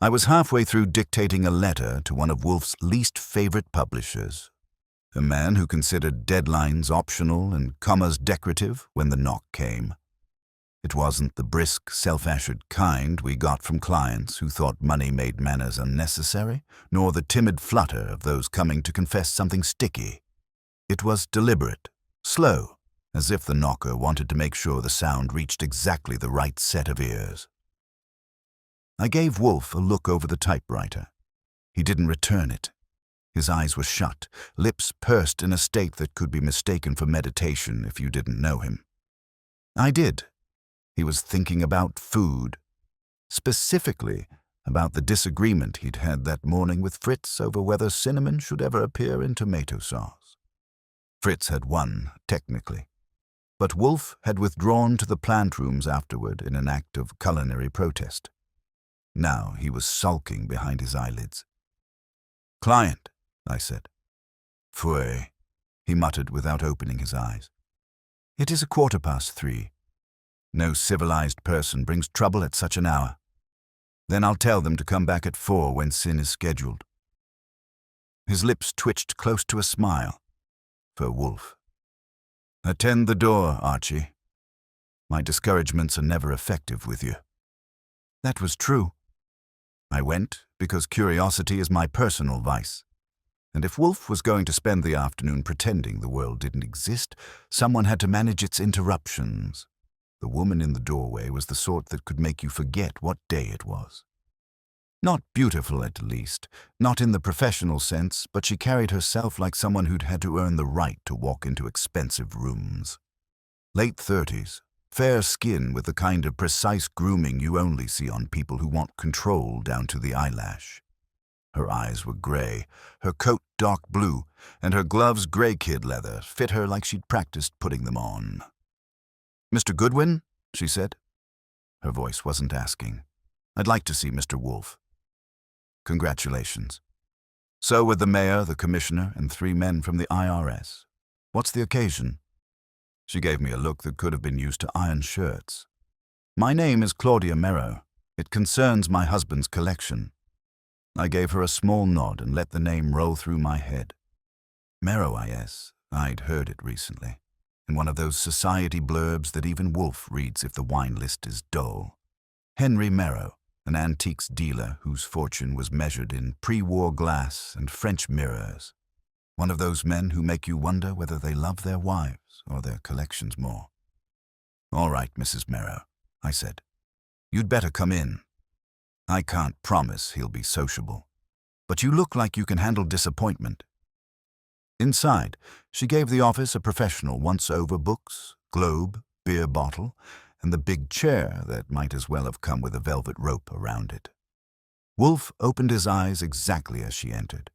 I was halfway through dictating a letter to one of Wolfe's least favorite publishers, a man who considered deadlines optional and commas decorative, when the knock came. It wasn't the brisk, self-assured kind we got from clients who thought money made manners unnecessary, nor the timid flutter of those coming to confess something sticky. It was deliberate, slow, as if the knocker wanted to make sure the sound reached exactly the right set of ears. I gave Wolfe a look over the typewriter. He didn't return it. His eyes were shut, lips pursed in a state that could be mistaken for meditation if you didn't know him. I did. He was thinking about food. Specifically, about the disagreement he'd had that morning with Fritz over whether cinnamon should ever appear in tomato sauce. Fritz had won, technically, but Wolfe had withdrawn to the plant rooms afterward in an act of culinary protest. Now he was sulking behind his eyelids. "Client," I said. "Feuds," he muttered without opening his eyes. "It is 3:15. No civilized person brings trouble at such an hour. Then I'll tell them to come back at 4 when sin is scheduled." His lips twitched close to a smile. For Wolfe. "Attend the door, Archie. My discouragements are never effective with you." That was true. I went because curiosity is my personal vice. And if Wolfe was going to spend the afternoon pretending the world didn't exist, someone had to manage its interruptions. The woman in the doorway was the sort that could make you forget what day it was. Not beautiful, at least, not in the professional sense, but she carried herself like someone who'd had to earn the right to walk into expensive rooms. Late 30s, fair skin with the kind of precise grooming you only see on people who want control down to the eyelash. Her eyes were gray, her coat dark blue, and her gloves gray kid leather fit her like she'd practiced putting them on. "Mr. Goodwin?" she said. Her voice wasn't asking. "I'd like to see Mr. Wolfe." "Congratulations." "So were the mayor, the commissioner, and 3 men from the IRS. What's the occasion?" She gave me a look that could have been used to iron shirts. "My name is Claudia Merrow. It concerns my husband's collection." I gave her a small nod and let the name roll through my head. Merrow, yes. I'd heard it recently, in one of those society blurbs that even Wolfe reads if the wine list is dull. Henry Merrow, an antiques dealer whose fortune was measured in pre-war glass and French mirrors. One of those men who make you wonder whether they love their wives or their collections more. "All right, Mrs. Merrow," I said. "You'd better come in. I can't promise he'll be sociable, but you look like you can handle disappointment." Inside, she gave the office a professional once-over books, globe, beer bottle, and the big chair that might as well have come with a velvet rope around it. Wolfe opened his eyes exactly as she entered,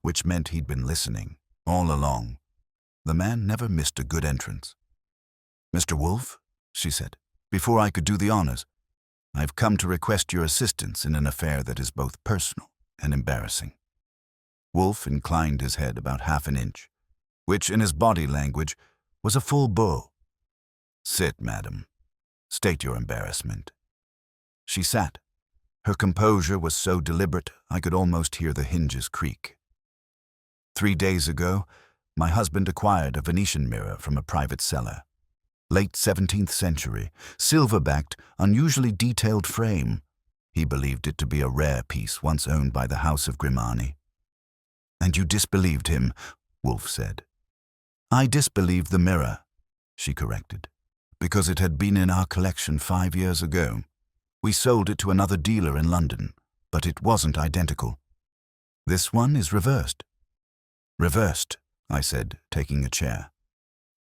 which meant he'd been listening all along. The man never missed a good entrance. "Mr. Wolfe," she said, before I could do the honors, "I've come to request your assistance in an affair that is both personal and embarrassing." Wolfe inclined his head about half an inch, which in his body language was a full bow. "Sit, madam. State your embarrassment." She sat. Her composure was so deliberate I could almost hear the hinges creak. 3 days ago, my husband acquired a Venetian mirror from a private seller. Late 17th century, silver-backed, unusually detailed frame. He believed it to be a rare piece once owned by the House of Grimani. "And you disbelieved him," Wolfe said. "I disbelieved the mirror," she corrected, "because it had been in our collection 5 years ago. We sold it to another dealer in London, but it wasn't identical. This one is reversed." "Reversed," I said, taking a chair.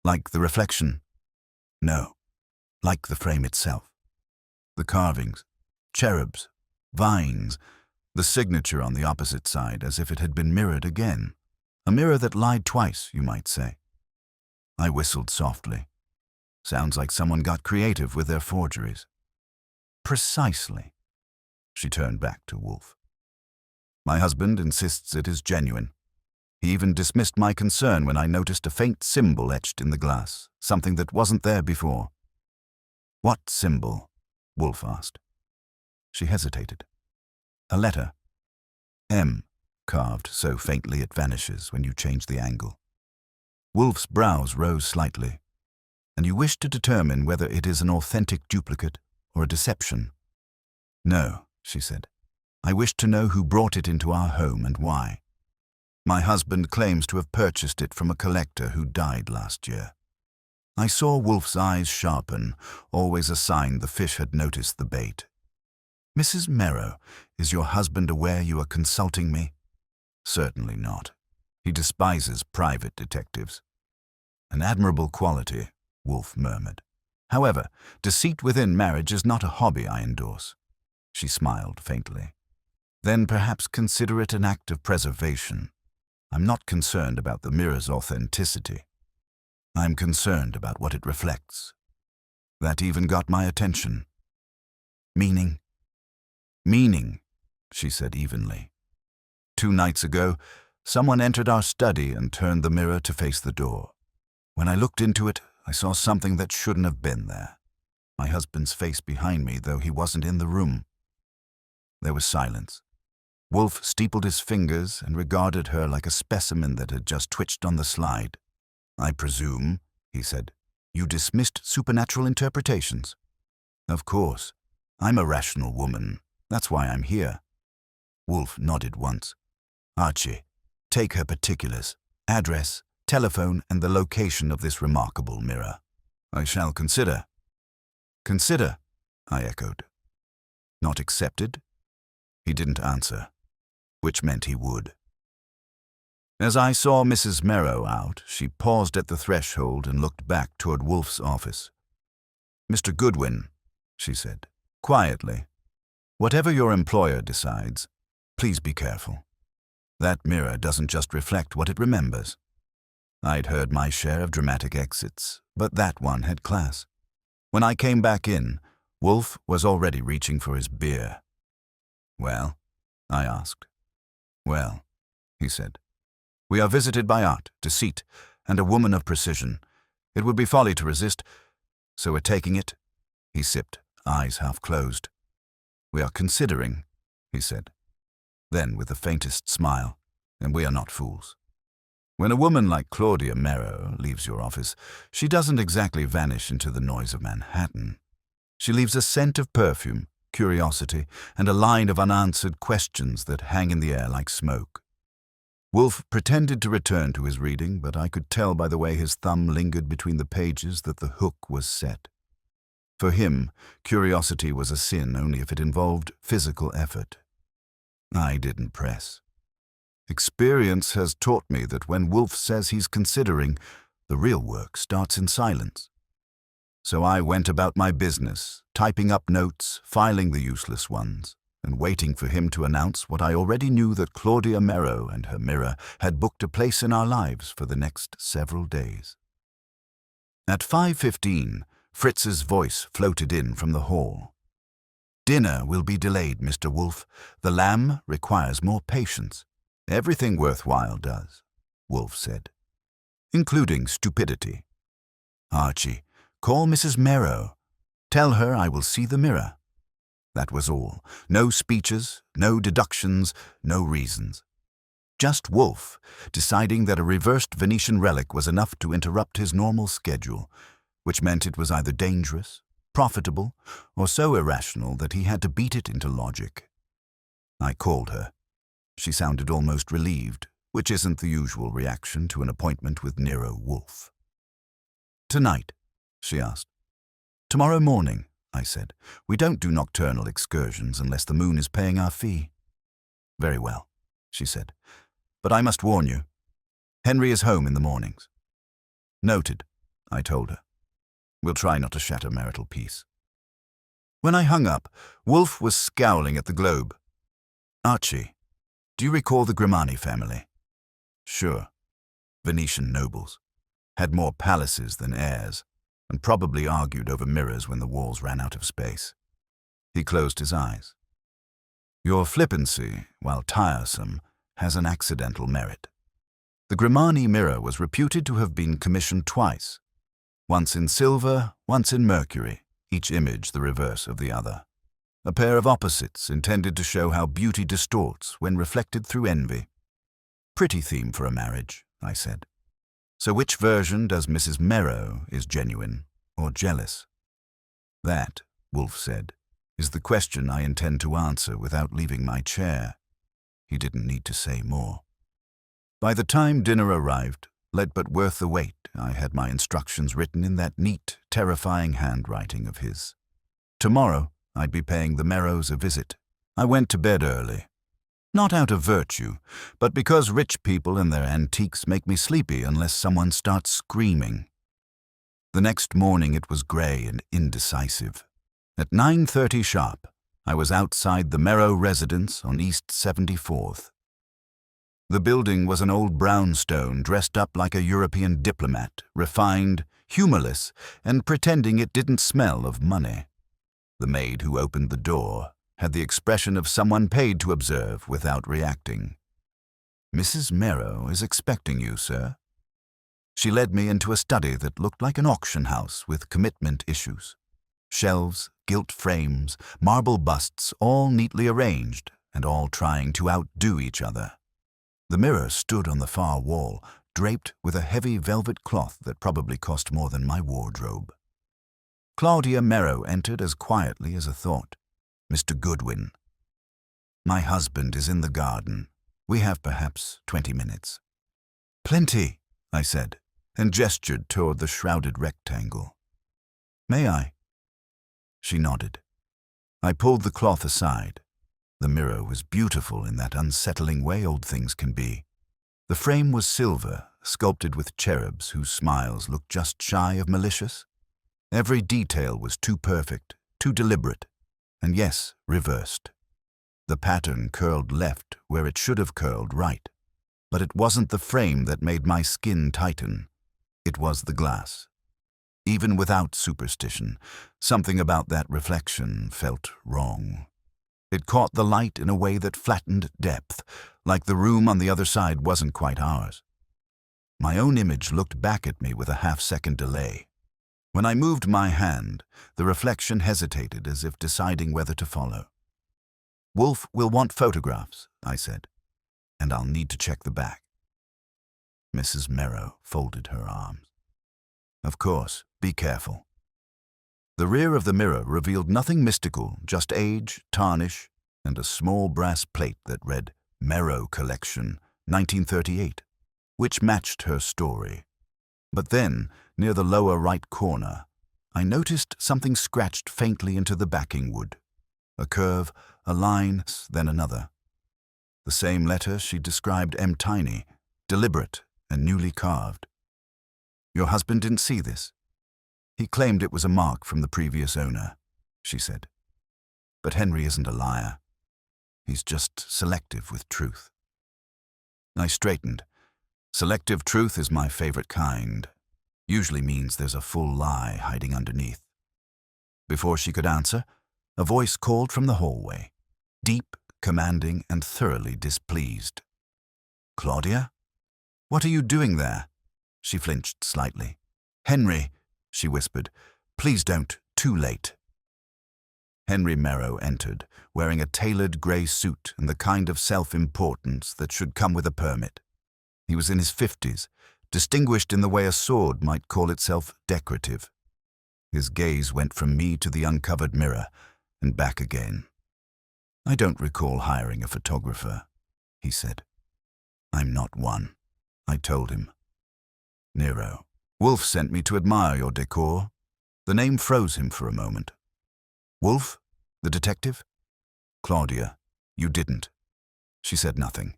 "Like the reflection?" "No, like the frame itself. The carvings, cherubs, vines, the signature on the opposite side as if it had been mirrored again. A mirror that lied twice, you might say." I whistled softly. Sounds like someone got creative with their forgeries. "Precisely." She turned back to Wolfe. "My husband insists it is genuine. He even dismissed my concern when I noticed a faint symbol etched in the glass, something that wasn't there before." "What symbol?" Wolfe asked. She hesitated. A letter. M, carved so faintly it vanishes when you change the angle. Wolfe's brows rose slightly. And you wish to determine whether it is an authentic duplicate or a deception. No, she said. I wish to know who brought it into our home and why. My husband claims to have purchased it from a collector who died last year. I saw Wolfe's eyes sharpen, always a sign the fish had noticed the bait. Mrs. Nero, is your husband aware you are consulting me? Certainly not. He despises private detectives. An admirable quality, Wolfe murmured. However, deceit within marriage is not a hobby I endorse. She smiled faintly. Then perhaps consider it an act of preservation. I'm not concerned about the mirror's authenticity. I'm concerned about what it reflects. That even got my attention. Meaning? Meaning, she said evenly. 2 nights ago, someone entered our study and turned the mirror to face the door. When I looked into it, I saw something that shouldn't have been there. My husband's face behind me, though he wasn't in the room. There was silence. Wolfe steepled his fingers and regarded her like a specimen that had just twitched on the slide. I presume, he said, you dismissed supernatural interpretations. Of course. I'm a rational woman. That's why I'm here. Wolfe nodded once. Archie, take her particulars, address, telephone, and the location of this remarkable mirror. I shall consider. Consider, I echoed. Not accepted? He didn't answer, which meant he would. As I saw Mrs. Nero out, she paused at the threshold and looked back toward Wolfe's office. Mr. Goodwin, she said, quietly, whatever your employer decides, please be careful. That mirror doesn't just reflect what it remembers. I'd heard my share of dramatic exits, but that one had class. When I came back in, Wolfe was already reaching for his beer. Well? I asked. Well, he said. We are visited by art, deceit, and a woman of precision. It would be folly to resist, so we're taking it. He sipped, eyes half closed. We are considering, he said. Then, with the faintest smile, and we are not fools. When a woman like Claudia Nero leaves your office, she doesn't exactly vanish into the noise of Manhattan. She leaves a scent of perfume, curiosity, and a line of unanswered questions that hang in the air like smoke. Wolfe pretended to return to his reading, but I could tell by the way his thumb lingered between the pages that the hook was set. For him, curiosity was a sin only if it involved physical effort. I didn't press. Experience has taught me that when Wolfe says he's considering, the real work starts in silence. So I went about my business, typing up notes, filing the useless ones, and waiting for him to announce what I already knew, that Claudia Nero and her mirror had booked a place in our lives for the next several days. At 5:15, Fritz's voice floated in from the hall. Dinner will be delayed, Mr. Wolfe. The lamb requires more patience. Everything worthwhile does, Wolfe said, including stupidity. Archie, call Mrs. Nero. Tell her I will see the mirror. That was all. No speeches, no deductions, no reasons. Just Wolfe, deciding that a reversed Venetian relic was enough to interrupt his normal schedule, which meant it was either dangerous, profitable, or so irrational that he had to beat it into logic. I called her. She sounded almost relieved, which isn't the usual reaction to an appointment with Nero Wolfe. Tonight, she asked. Tomorrow morning, I said. We don't do nocturnal excursions unless the moon is paying our fee. Very well, she said. But I must warn you. Henry is home in the mornings. Noted, I told her. We'll try not to shatter marital peace. When I hung up, Wolfe was scowling at the globe. Archie, do you recall the Grimani family? Sure. Venetian nobles. Had more palaces than heirs, and probably argued over mirrors when the walls ran out of space. He closed his eyes. Your flippancy, while tiresome, has an accidental merit. The Grimani mirror was reputed to have been commissioned twice, once in silver, once in mercury, each image the reverse of the other. a pair of opposites intended to show how beauty distorts when reflected through envy. Pretty theme for a marriage, I said. So which version does Mrs. Merrow is genuine or jealous? That, Wolfe said, is the question I intend to answer without leaving my chair. He didn't need to say more. By the time dinner arrived, let but worth the wait, I had my instructions written in that neat, terrifying handwriting of his. Tomorrow, I'd be paying the Merrows a visit. I went to bed early. Not out of virtue, but because rich people and their antiques make me sleepy unless someone starts screaming. The next morning it was grey and indecisive. At 9:30 sharp, I was outside the Merrow residence on East 74th. The building was an old brownstone dressed up like a European diplomat, refined, humourless, and pretending it didn't smell of money. The maid who opened the door had the expression of someone paid to observe without reacting. "Mrs. Merrow is expecting you, sir." She led me into a study that looked like an auction house with commitment issues. Shelves, gilt frames, marble busts, all neatly arranged and all trying to outdo each other. The mirror stood on the far wall, draped with a heavy velvet cloth that probably cost more than my wardrobe. Claudia Merrow entered as quietly as a thought. "Mr. Goodwin." "My husband is in the garden. We have perhaps 20 minutes. "Plenty," I said, and gestured toward the shrouded rectangle. "May I?" She nodded. I pulled the cloth aside. The mirror was beautiful in that unsettling way old things can be. The frame was silver, sculpted with cherubs whose smiles looked just shy of malicious. Every detail was too perfect, too deliberate, and yes, reversed. The pattern curled left where it should have curled right. But it wasn't the frame that made my skin tighten. It was the glass. Even without superstition, something about that reflection felt wrong. It caught the light in a way that flattened depth, like the room on the other side wasn't quite ours. My own image looked back at me with a half-second delay. When I moved my hand, the reflection hesitated as if deciding whether to follow. "Wolfe will want photographs," I said, "and I'll need to check the back." Mrs. Merrow folded her arms. "Of course, be careful." The rear of the mirror revealed nothing mystical, just age, tarnish, and a small brass plate that read Merrow Collection, 1938, which matched her story. But then, near the lower right corner, I noticed something scratched faintly into the backing wood. A curve, a line, then another. The same letter she described tiny, deliberate, and newly carved. "Your husband didn't see this? He claimed it was a mark from the previous owner," she said. "But Henry isn't a liar. He's just selective with truth." I straightened. Selective truth is my favorite kind. Usually means there's a full lie hiding underneath. Before she could answer, a voice called from the hallway, deep, commanding, and thoroughly displeased. "Claudia? What are you doing there?" She flinched slightly. "Henry," she whispered, "please don't. Too late." Henry Merrow entered, wearing a tailored grey suit and the kind of self-importance that should come with a permit. He was in his 50s, distinguished in the way a sword might call itself decorative. His gaze went from me to the uncovered mirror and back again. "I don't recall hiring a photographer," he said. "I'm not one," I told him. "Nero, Wolfe sent me to admire your decor." The name froze him for a moment. "Wolfe? The detective?" "Claudia, you didn't." She said nothing.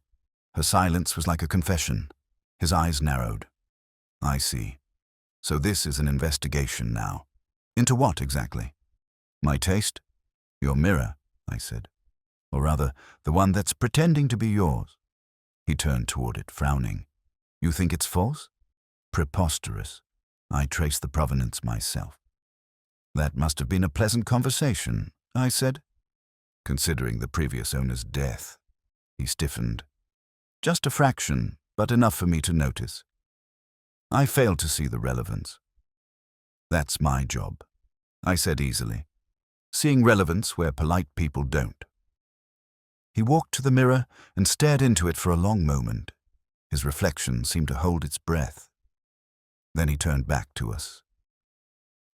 Her silence was like a confession. His eyes narrowed. "I see. So this is an investigation now. Into what exactly?" "My taste?" "Your mirror," I said. "Or rather, the one that's pretending to be yours." He turned toward it, frowning. "You think it's false?" "Preposterous. I trace the provenance myself." "That must have been a pleasant conversation," I said. "Considering the previous owner's death." He stiffened. "Just a fraction, but enough for me to notice." I failed to see the relevance. "That's my job," I said easily. seeing relevance where polite people don't. He walked to the mirror and stared into it for a long moment. His reflection seemed to hold its breath. Then he turned back to us.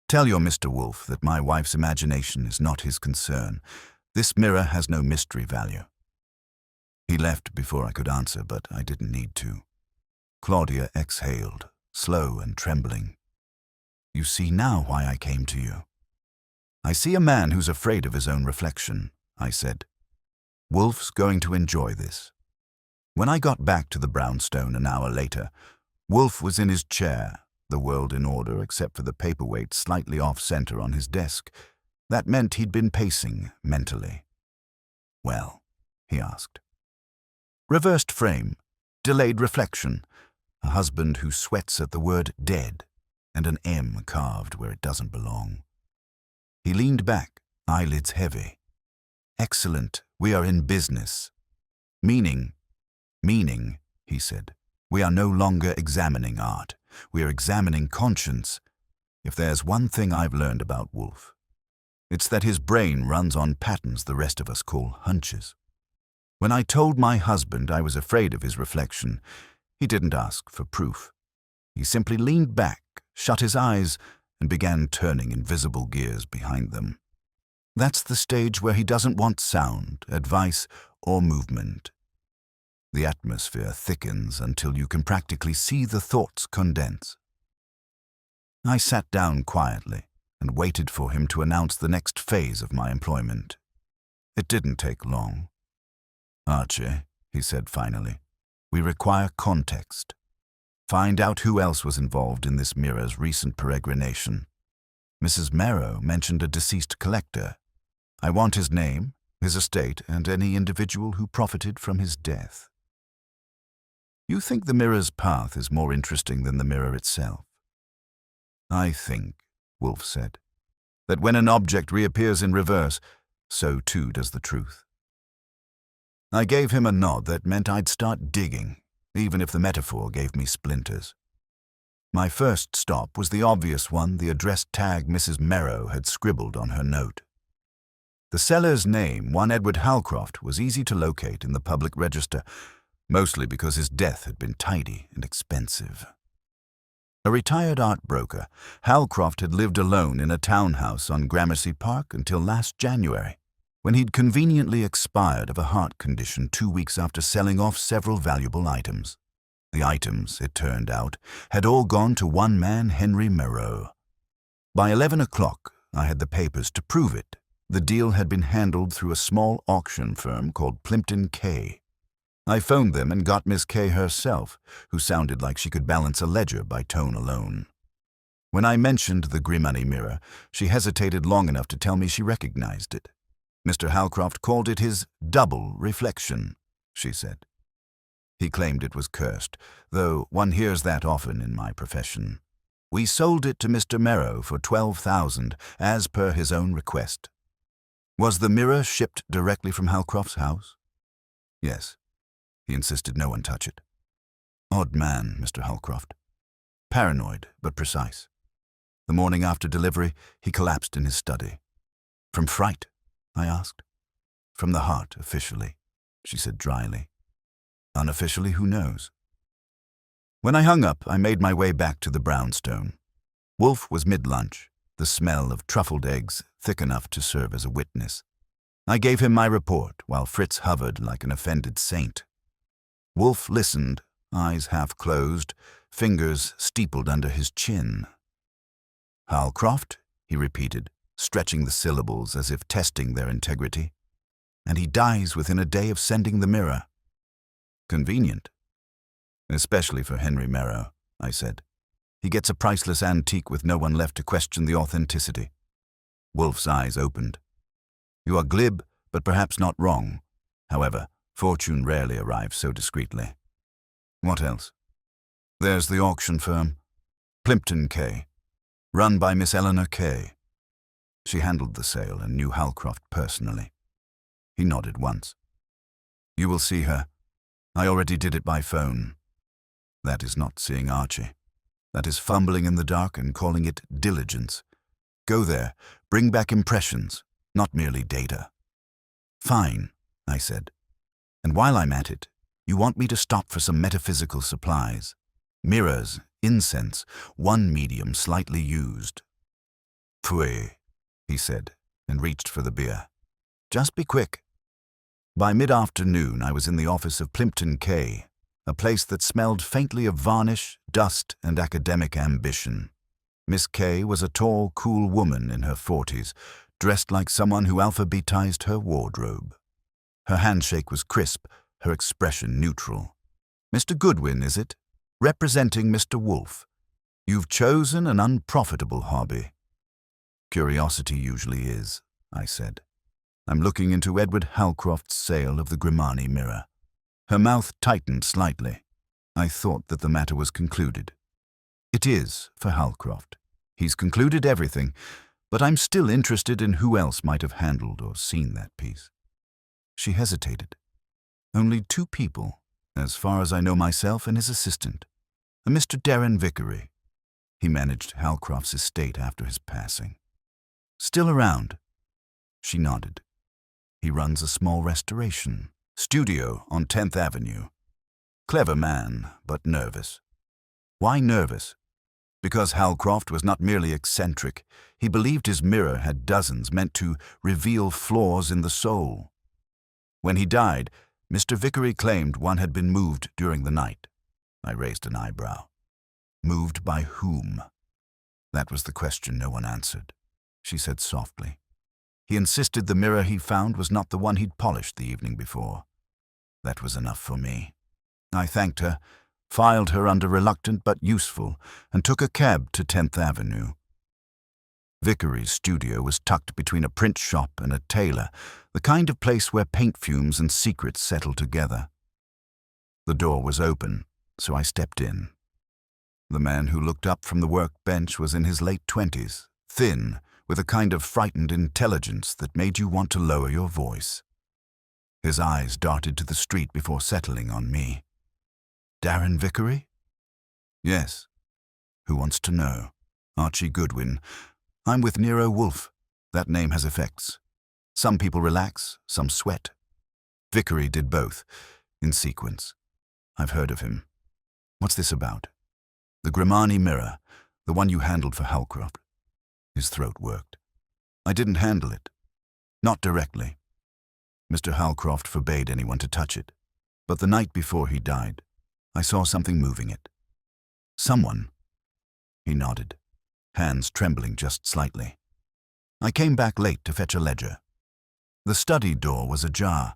"Tell your Mr. Wolfe that my wife's imagination is not his concern. This mirror has no mystery value." He left before I could answer, but I didn't need to. Claudia exhaled, slow and trembling. "You see now why I came to you." "I see a man who's afraid of his own reflection," I said. "Wolfe's going to enjoy this." When I got back to the brownstone an hour later, Wolfe was in his chair, the world in order except for the paperweight slightly off-center on his desk. That meant he'd been pacing mentally. "Well?" he asked. "Reversed frame, delayed reflection, a husband who sweats at the word dead, and an M carved where it doesn't belong." He leaned back, eyelids heavy. "Excellent, we are in business." Meaning, he said. "We are no longer examining art. We are examining conscience. If there's one thing I've learned about Wolfe, it's that his brain runs on patterns the rest of us call hunches. When I told my husband I was afraid of his reflection, he didn't ask for proof. He simply leaned back, shut his eyes, and began turning invisible gears behind them. That's the stage where he doesn't want sound, advice, or movement. The atmosphere thickens until you can practically see the thoughts condense. I sat down quietly and waited for him to announce the next phase of my employment. It didn't take long. "Archie," he said finally, "we require context. Find out who else was involved in this mirror's recent peregrination. Mrs. Merrow mentioned a deceased collector. I want his name, his estate, and any individual who profited from his death." "You think the mirror's path is more interesting than the mirror itself?" "I think," Wolfe said, "that when an object reappears in reverse, so too does the truth." I gave him a nod that meant I'd start digging, even if the metaphor gave me splinters. My first stop was the obvious one, the address tag Mrs. Merrow had scribbled on her note. The seller's name, one Edward Halcroft, was easy to locate in the public register, mostly because his death had been tidy and expensive. A retired art broker, Halcroft had lived alone in a townhouse on Gramercy Park until last January, when he'd conveniently expired of a heart condition 2 weeks after selling off several valuable items. The items, it turned out, had all gone to one man, Henry Merrow. By 11 o'clock, I had the papers to prove it. The deal had been handled through a small auction firm called Plimpton Kay. I phoned them and got Miss Kay herself, who sounded like she could balance a ledger by tone alone. When I mentioned the Grimani mirror, she hesitated long enough to tell me she recognized it. Mr. Halcroft called it his double reflection, she said. He claimed it was cursed, though one hears that often in my profession. We sold it to Mr. Merrow for $12,000, as per his own request. Was the mirror shipped directly from Halcroft's house? Yes. He insisted no one touch it. Odd man, Mr. Halcroft. Paranoid, but precise. The morning after delivery, he collapsed in his study. From fright? I asked. From the heart, officially, she said dryly. Unofficially, who knows? When I hung up, I made my way back to the brownstone. Wolfe was mid-lunch, the smell of truffled eggs thick enough to serve as a witness. I gave him my report, while Fritz hovered like an offended saint. Wolfe listened, eyes half closed, fingers steepled under his chin. Halcroft, he repeated, stretching the syllables as if testing their integrity. And he dies within a day of sending the mirror. Convenient. Especially for Henry Merrow, I said. He gets a priceless antique with no one left to question the authenticity. Wolfe's eyes opened. You are glib, but perhaps not wrong. However, fortune rarely arrives so discreetly. What else? There's the auction firm, Plimpton Kay, run by Miss Eleanor Kay. She handled the sale and knew Halcroft personally. He nodded once. You will see her. I already did it by phone. That is not seeing Archie. That is fumbling in the dark and calling it diligence. Go there, bring back impressions, not merely data. Fine, I said. And while I'm at it, you want me to stop for some metaphysical supplies. Mirrors, incense, one medium slightly used. Pfui, he said, and reached for the beer. Just be quick. By mid-afternoon, I was in the office of Plimpton K, a place that smelled faintly of varnish, dust, and academic ambition. Miss K was a tall, cool woman in her 40s, dressed like someone who alphabetized her wardrobe. Her handshake was crisp, her expression neutral. Mr. Goodwin, is it? Representing Mr. Wolfe. You've chosen an unprofitable hobby. Curiosity usually is, I said. I'm looking into Edward Halcroft's sale of the Grimani mirror. Her mouth tightened slightly. I thought that the matter was concluded. It is for Halcroft. He's concluded everything, but I'm still interested in who else might have handled or seen that piece. She hesitated. Only 2 people, as far as I know myself and his assistant, a Mr. Darren Vickery. He managed Halcroft's estate after his passing. Still around? She nodded. He runs a small restoration studio on 10th Avenue. Clever man, but nervous. Why nervous? Because Halcroft was not merely eccentric. He believed his mirror had dozens meant to reveal flaws in the soul. When he died, Mr. Vickery claimed one had been moved during the night. I raised an eyebrow. Moved by whom? That was the question no one answered. She said softly. He insisted the mirror he found was not the one he'd polished the evening before. That was enough for me. I thanked her, filed her under reluctant but useful, and took a cab to 10th Avenue. Vickery's studio was tucked between a print shop and a tailor, the kind of place where paint fumes and secrets settle together. The door was open, so I stepped in. The man who looked up from the workbench was in his late 20s, thin, with a kind of frightened intelligence that made you want to lower your voice. His eyes darted to the street before settling on me. Darren Vickery? Yes. Who wants to know? Archie Goodwin. I'm with Nero Wolfe. That name has effects. Some people relax, some sweat. Vickery did both, in sequence. I've heard of him. What's this about? The Grimani mirror, the one you handled for Halcroft. His throat worked. I didn't handle it. Not directly. Mr. Halcroft forbade anyone to touch it. But the night before he died, I saw something moving it. Someone. He nodded, hands trembling just slightly. I came back late to fetch a ledger. The study door was ajar.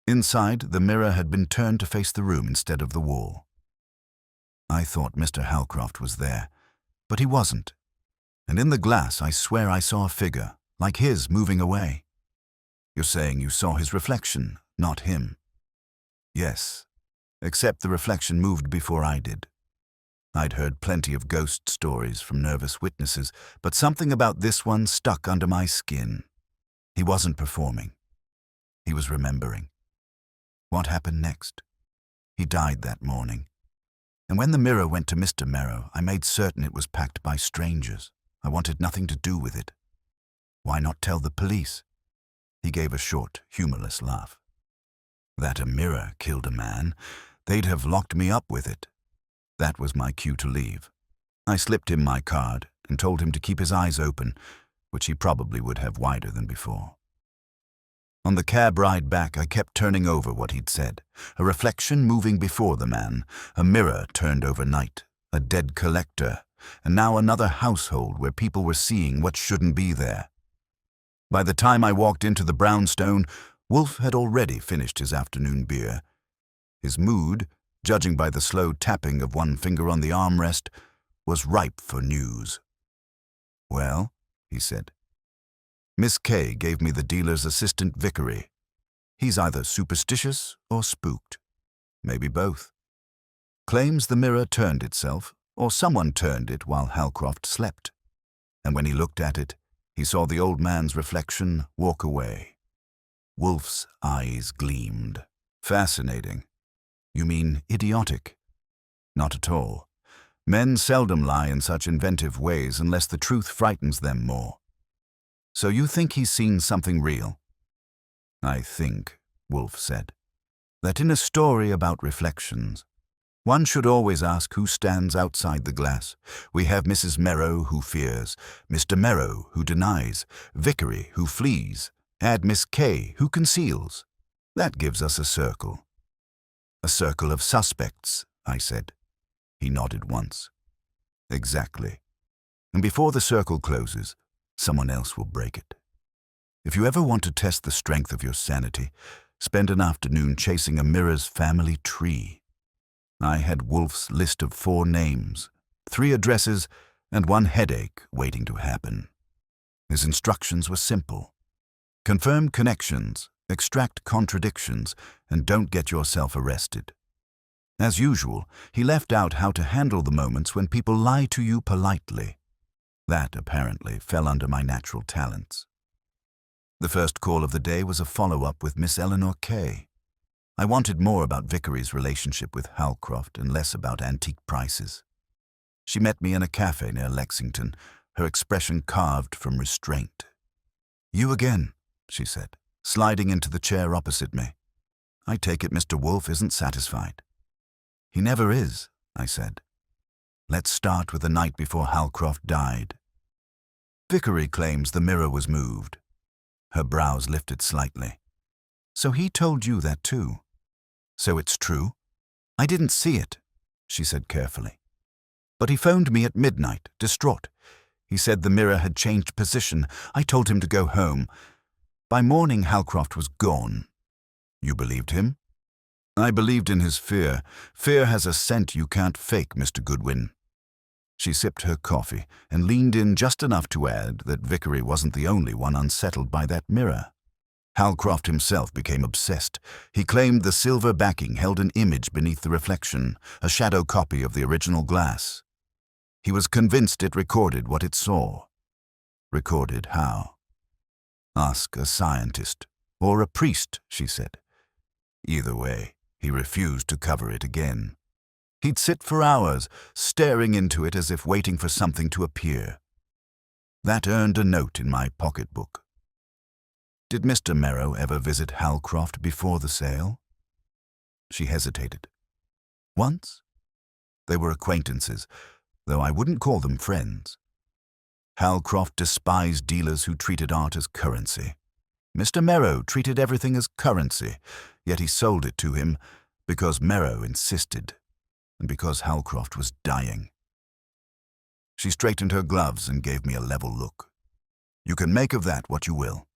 Inside, the mirror had been turned to face the room instead of the wall. I thought Mr. Halcroft was there, but he wasn't. And in the glass, I swear I saw a figure, like his, moving away. You're saying you saw his reflection, not him. Yes, except the reflection moved before I did. I'd heard plenty of ghost stories from nervous witnesses, but something about this one stuck under my skin. He wasn't performing. He was remembering. What happened next? He died that morning. And when the mirror went to Mr. Merrow, I made certain it was packed by strangers. I wanted nothing to do with it. Why not tell the police? He gave a short, humorless laugh. That a mirror killed a man, they'd have locked me up with it. That was my cue to leave. I slipped him my card and told him to keep his eyes open, which he probably would have wider than before. On the cab ride back, I kept turning over what he'd said. A reflection moving before the man, a mirror turned overnight, a dead collector, and now another household where people were seeing what shouldn't be there. By the time I walked into the brownstone, Wolfe had already finished his afternoon beer. His mood, judging by the slow tapping of one finger on the armrest, was ripe for news. Well, he said. Miss K gave me the dealer's assistant Vickery. He's either superstitious or spooked. Maybe both. Claims the mirror turned itself, or someone turned it while Halcroft slept. And when he looked at it, he saw the old man's reflection walk away. Wolfe's eyes gleamed. Fascinating. You mean idiotic? Not at all. Men seldom lie in such inventive ways unless the truth frightens them more. So you think he's seen something real? I think, Wolfe said, that in a story about reflections, one should always ask who stands outside the glass. We have Mrs. Merrow who fears, Mr. Merrow who denies, Vickery who flees, add Miss K who conceals. That gives us a circle. A circle of suspects, I said. He nodded once. Exactly. And before the circle closes, someone else will break it. If you ever want to test the strength of your sanity, spend an afternoon chasing a mirror's family tree. I had Wolfe's list of 4 names, 3 addresses, and 1 headache waiting to happen. His instructions were simple. Confirm connections, extract contradictions, and don't get yourself arrested. As usual, he left out how to handle the moments when people lie to you politely. That, apparently, fell under my natural talents. The first call of the day was a follow-up with Miss Eleanor Kay. I wanted more about Vickery's relationship with Halcroft and less about antique prices. She met me in a cafe near Lexington, her expression carved from restraint. "You again," she said, sliding into the chair opposite me. "I take it Mr. Wolfe isn't satisfied." "He never is," I said. "Let's start with the night before Halcroft died." Vickery claims the mirror was moved. Her brows lifted slightly. "So he told you that too?" "So it's true?" "I didn't see it," she said carefully. "But he phoned me at midnight, distraught. He said the mirror had changed position. I told him to go home. By morning, Halcroft was gone." "You believed him?" "I believed in his fear. Fear has a scent you can't fake, Mr. Goodwin." She sipped her coffee and leaned in just enough to add that Vickery wasn't the only one unsettled by that mirror. Halcroft himself became obsessed. He claimed the silver backing held an image beneath the reflection, a shadow copy of the original glass. He was convinced it recorded what it saw. Recorded how? "Ask a scientist, or a priest," she said. Either way, he refused to cover it again. He'd sit for hours, staring into it as if waiting for something to appear. That earned a note in my pocketbook. "Did Mr. Merrow ever visit Halcroft before the sale?" She hesitated. "Once. They were acquaintances, though I wouldn't call them friends. Halcroft despised dealers who treated art as currency. Mr. Merrow treated everything as currency, yet he sold it to him because Merrow insisted, and because Halcroft was dying." She straightened her gloves and gave me a level look. "You can make of that what you will."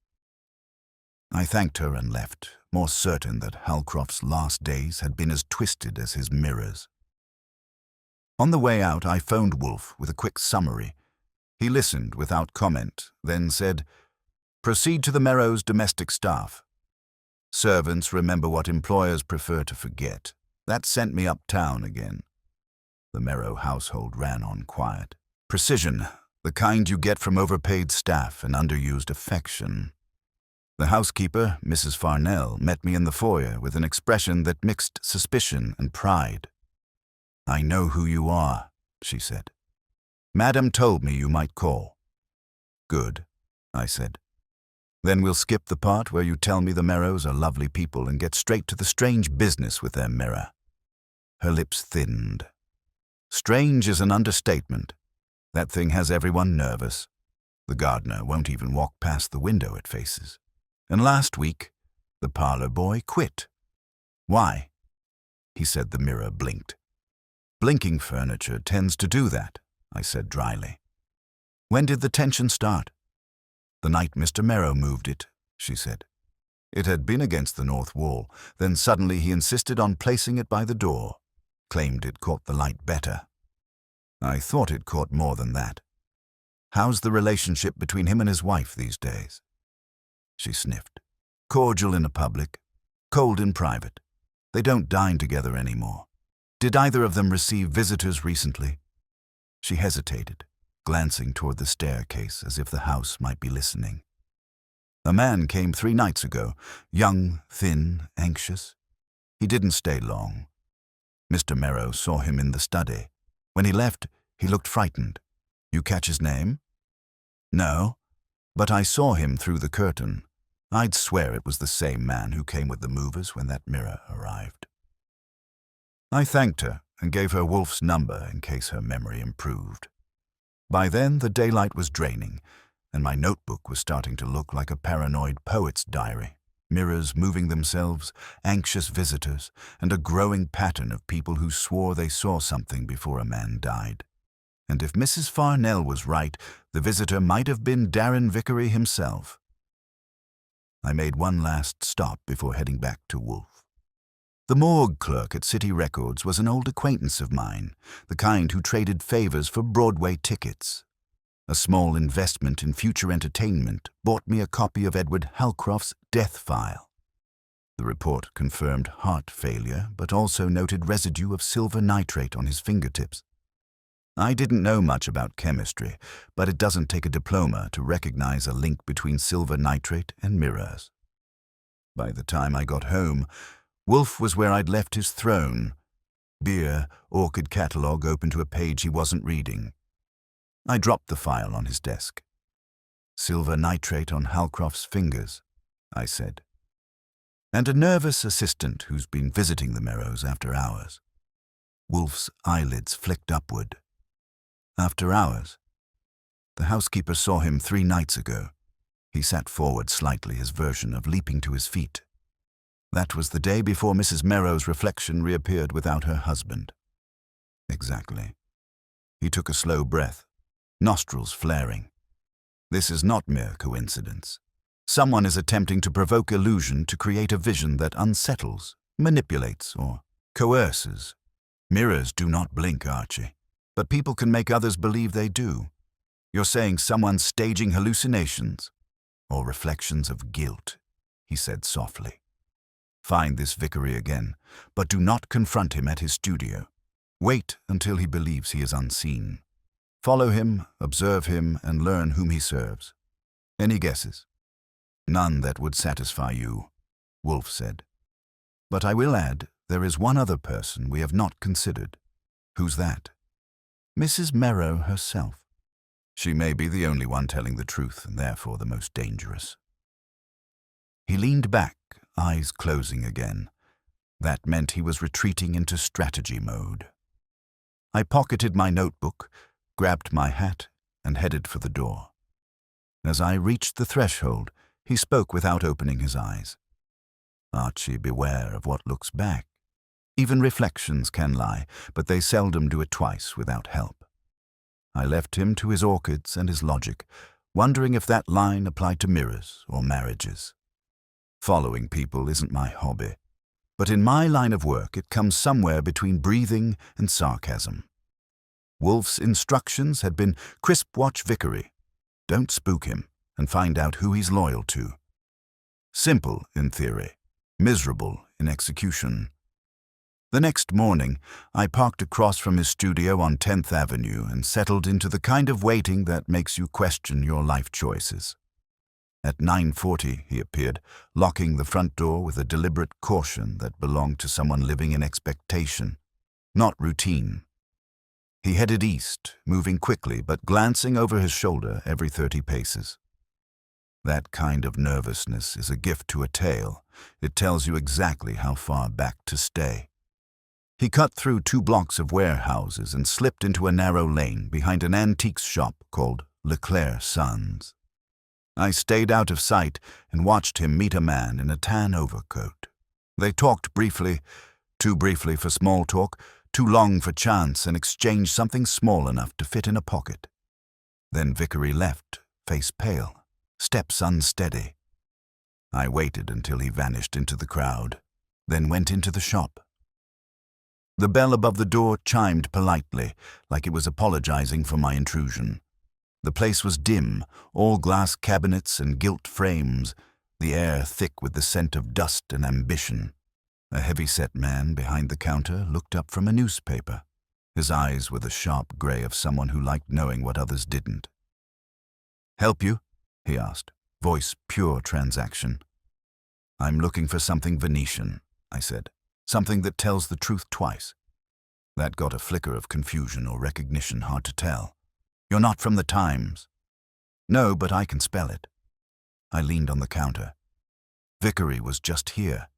I thanked her and left, more certain that Halcroft's last days had been as twisted as his mirrors. On the way out, I phoned Wolfe with a quick summary. He listened without comment, then said, "Proceed to the Merrows' domestic staff. Servants remember what employers prefer to forget. That sent me uptown again." The Merrow household ran on quiet. Precision, the kind you get from overpaid staff and underused affection. The housekeeper, Mrs. Farnell, met me in the foyer with an expression that mixed suspicion and pride. "I know who you are," she said. "Madam told me you might call." "Good," I said. "Then we'll skip the part where you tell me the Merrows are lovely people and get straight to the strange business with their mirror." Her lips thinned. "Strange is an understatement. That thing has everyone nervous. The gardener won't even walk past the window it faces. And last week, the parlor boy quit." "Why?" He said the mirror blinked. "Blinking furniture tends to do that," I said dryly. "When did the tension start?" "The night Mr. Merrow moved it," she said. "It had been against the north wall. Then suddenly he insisted on placing it by the door. Claimed it caught the light better. I thought it caught more than that. How's the relationship between him and his wife these days?" She sniffed. "Cordial in public, cold in private. They don't dine together anymore. Did either of them receive visitors recently?" She hesitated, glancing toward the staircase as if the house might be listening. "A man came 3 nights ago, young, thin, anxious. He didn't stay long. Mr. Merrow saw him in the study. When he left, he looked frightened. You catch his name?" "No." But I saw him through the curtain. I'd swear it was the same man who came with the movers when that mirror arrived. I thanked her and gave her Wolfe's number in case her memory improved. By then, the daylight was draining, and my notebook was starting to look like a paranoid poet's diary. Mirrors moving themselves, anxious visitors, and a growing pattern of people who swore they saw something before a man died. And if Mrs. Farnell was right, the visitor might have been Darren Vickery himself. I made one last stop before heading back to Wolfe. The morgue clerk at City Records was an old acquaintance of mine, the kind who traded favors for Broadway tickets. A small investment in future entertainment bought me a copy of Edward Halcroft's Death File. The report confirmed heart failure, but also noted residue of silver nitrate on his fingertips. I didn't know much about chemistry, but it doesn't take a diploma to recognize a link between silver nitrate and mirrors. By the time I got home, Wolfe was where I'd left his throne. Beer, orchid catalogue open to a page he wasn't reading. I dropped the file on his desk. "Silver nitrate on Halcroft's fingers," I said. "And a nervous assistant who's been visiting the Merrows after hours." Wolfe's eyelids flicked upward. "After hours? The housekeeper saw him 3 nights ago." He sat forward slightly, his version of leaping to his feet. "That was the day before Mrs. Merrow's reflection reappeared without her husband." "Exactly." He took a slow breath, nostrils flaring. "This is not mere coincidence. Someone is attempting to provoke illusion to create a vision that unsettles, manipulates, or coerces. Mirrors do not blink, Archie, but people can make others believe they do. You're saying someone's staging hallucinations, or reflections of guilt," he said softly. "Find this Vickery again, but do not confront him at his studio. Wait until he believes he is unseen. Follow him, observe him, and learn whom he serves. Any guesses?" "None that would satisfy you," Wolfe said. "But I will add, there is one other person we have not considered." "Who's that?" "Mrs. Merrow herself. She may be the only one telling the truth and therefore the most dangerous." He leaned back, eyes closing again. That meant he was retreating into strategy mode. I pocketed my notebook, grabbed my hat, and headed for the door. As I reached the threshold, he spoke without opening his eyes. "Archie, beware of what looks back. Even reflections can lie, but they seldom do it twice without help." I left him to his orchids and his logic, wondering if that line applied to mirrors or marriages. Following people isn't my hobby, but in my line of work it comes somewhere between breathing and sarcasm. Wolfe's instructions had been crisp watch Vickery. Don't spook him, and find out who he's loyal to. Simple in theory, miserable in execution. The next morning, I parked across from his studio on 10th Avenue and settled into the kind of waiting that makes you question your life choices. At 9:40, he appeared, locking the front door with a deliberate caution that belonged to someone living in expectation, not routine. He headed east, moving quickly but glancing over his shoulder every 30 paces. That kind of nervousness is a gift to a tale. It tells you exactly how far back to stay. He cut through 2 blocks of warehouses and slipped into a narrow lane behind an antiques shop called Leclerc Sons. I stayed out of sight and watched him meet a man in a tan overcoat. They talked briefly, too briefly for small talk, too long for chance, and exchanged something small enough to fit in a pocket. Then Vickery left, face pale, steps unsteady. I waited until he vanished into the crowd, then went into the shop. The bell above the door chimed politely, like it was apologizing for my intrusion. The place was dim, all glass cabinets and gilt frames, the air thick with the scent of dust and ambition. A heavy-set man behind the counter looked up from a newspaper. His eyes were the sharp gray of someone who liked knowing what others didn't. "Help you?" he asked, voice pure transaction. "I'm looking for something Venetian," I said. "Something that tells the truth twice." That got a flicker of confusion or recognition, hard to tell. "You're not from the Times?" No, but I can spell it. I leaned on the counter. Vickery was just here.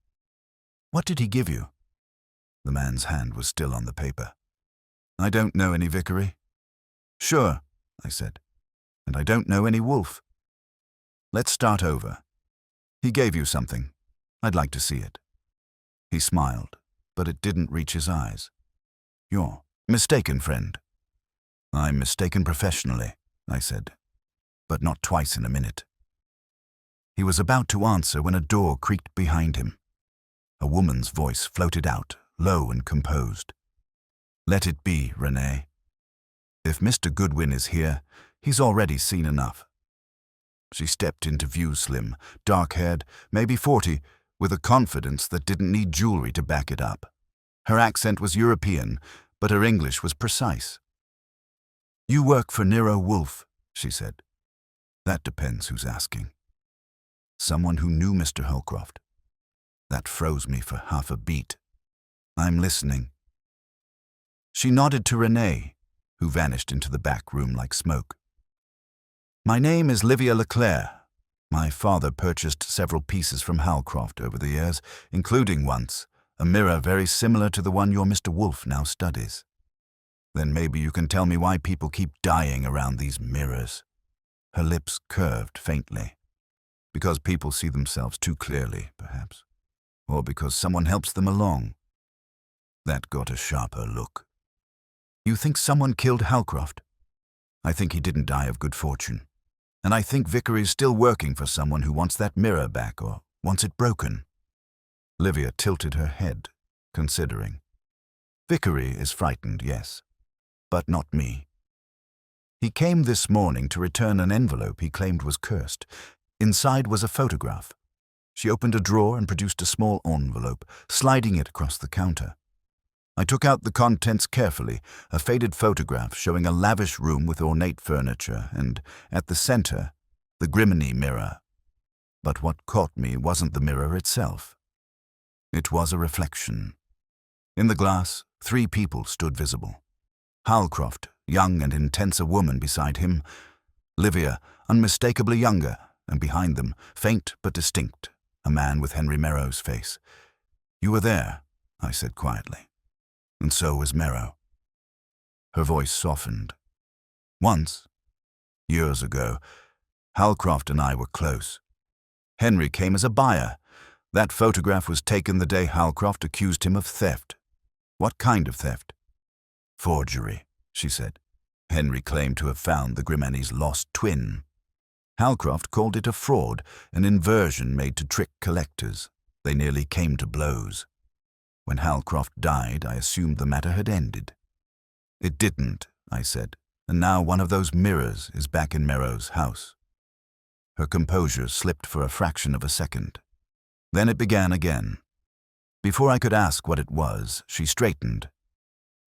What did he give you? The man's hand was still on the paper. I don't know any Vickery. Sure, I said. And I don't know any Wolfe. Let's start over. He gave you something. I'd like to see it. He smiled, but it didn't reach his eyes. You're mistaken, friend. I'm mistaken professionally, I said, but not twice in a minute. He was about to answer when a door creaked behind him. A woman's voice floated out, low and composed. Let it be, Renee. If Mr. Goodwin is here, he's already seen enough. She stepped into view, slim, dark-haired, maybe 40, with a confidence that didn't need jewelry to back it up. Her accent was European, but her English was precise. You work for Nero Wolfe, she said. That depends who's asking. Someone who knew Mr. Holcroft. That froze me for half a beat. I'm listening. She nodded to Renee, who vanished into the back room like smoke. My name is Livia Leclerc. My father purchased several pieces from Holcroft over the years, including once a mirror very similar to the one your Mr. Wolfe now studies. Then maybe you can tell me why people keep dying around these mirrors. Her lips curved faintly. Because people see themselves too clearly, perhaps. Or because someone helps them along. That got a sharper look. You think someone killed Holcroft? I think he didn't die of good fortune. And I think Vickery's still working for someone who wants that mirror back or wants it broken. Livia tilted her head, considering. Vickery is frightened, yes, but not me. He came this morning to return an envelope he claimed was cursed. Inside was a photograph. She opened a drawer and produced a small envelope, sliding it across the counter. I took out the contents carefully, a faded photograph showing a lavish room with ornate furniture, and, at the center, the Griminy mirror. But what caught me wasn't the mirror itself. It was a reflection. In the glass, 3 people stood visible. Holcroft, young and intense, a woman beside him. Livia, unmistakably younger, and behind them, faint but distinct, a man with Henry Merrow's face. You were there, I said quietly. And so was Merrow. Her voice softened. Once, years ago, Holcroft and I were close. Henry came as a buyer. That photograph was taken the day Holcroft accused him of theft. What kind of theft? Forgery, she said. Henry claimed to have found the Grimany's lost twin. Holcroft called it a fraud, an inversion made to trick collectors. They nearly came to blows. When Holcroft died, I assumed the matter had ended. It didn't, I said, and now one of those mirrors is back in Merrow's house. Her composure slipped for a fraction of a second. Then it began again. Before I could ask what it was, she straightened.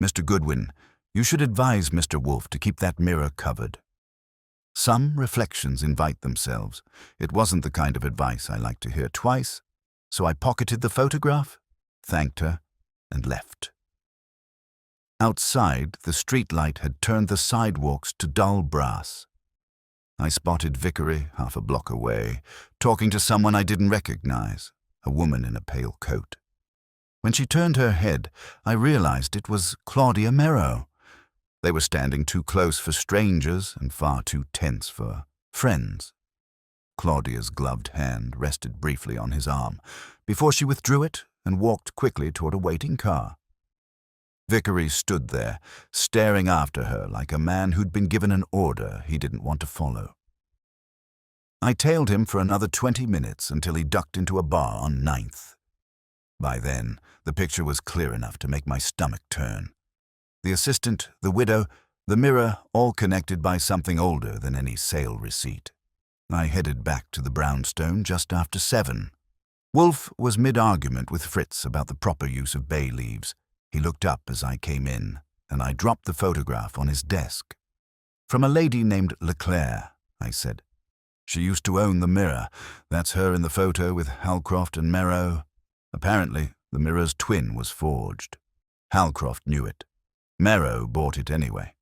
Mr. Goodwin, you should advise Mr. Wolfe to keep that mirror covered. Some reflections invite themselves. It wasn't the kind of advice I like to hear twice, so I pocketed the photograph, thanked her, and left. Outside, the streetlight had turned the sidewalks to dull brass. I spotted Vickery half a block away, talking to someone I didn't recognize, a woman in a pale coat. When she turned her head, I realized it was Claudia Merrow. They were standing too close for strangers and far too tense for friends. Claudia's gloved hand rested briefly on his arm, before she withdrew it and walked quickly toward a waiting car. Vickery stood there, staring after her like a man who'd been given an order he didn't want to follow. I tailed him for another 20 minutes until he ducked into a bar on 9th. By then, the picture was clear enough to make my stomach turn. The assistant, the widow, the mirror, all connected by something older than any sale receipt. I headed back to the brownstone just after 7. Wolfe was mid-argument with Fritz about the proper use of bay leaves. He looked up as I came in, and I dropped the photograph on his desk. From a lady named Leclerc, I said. She used to own the mirror. That's her in the photo with Holcroft and Merrow. Apparently, the mirror's twin was forged. Holcroft knew it. Merrow bought it anyway.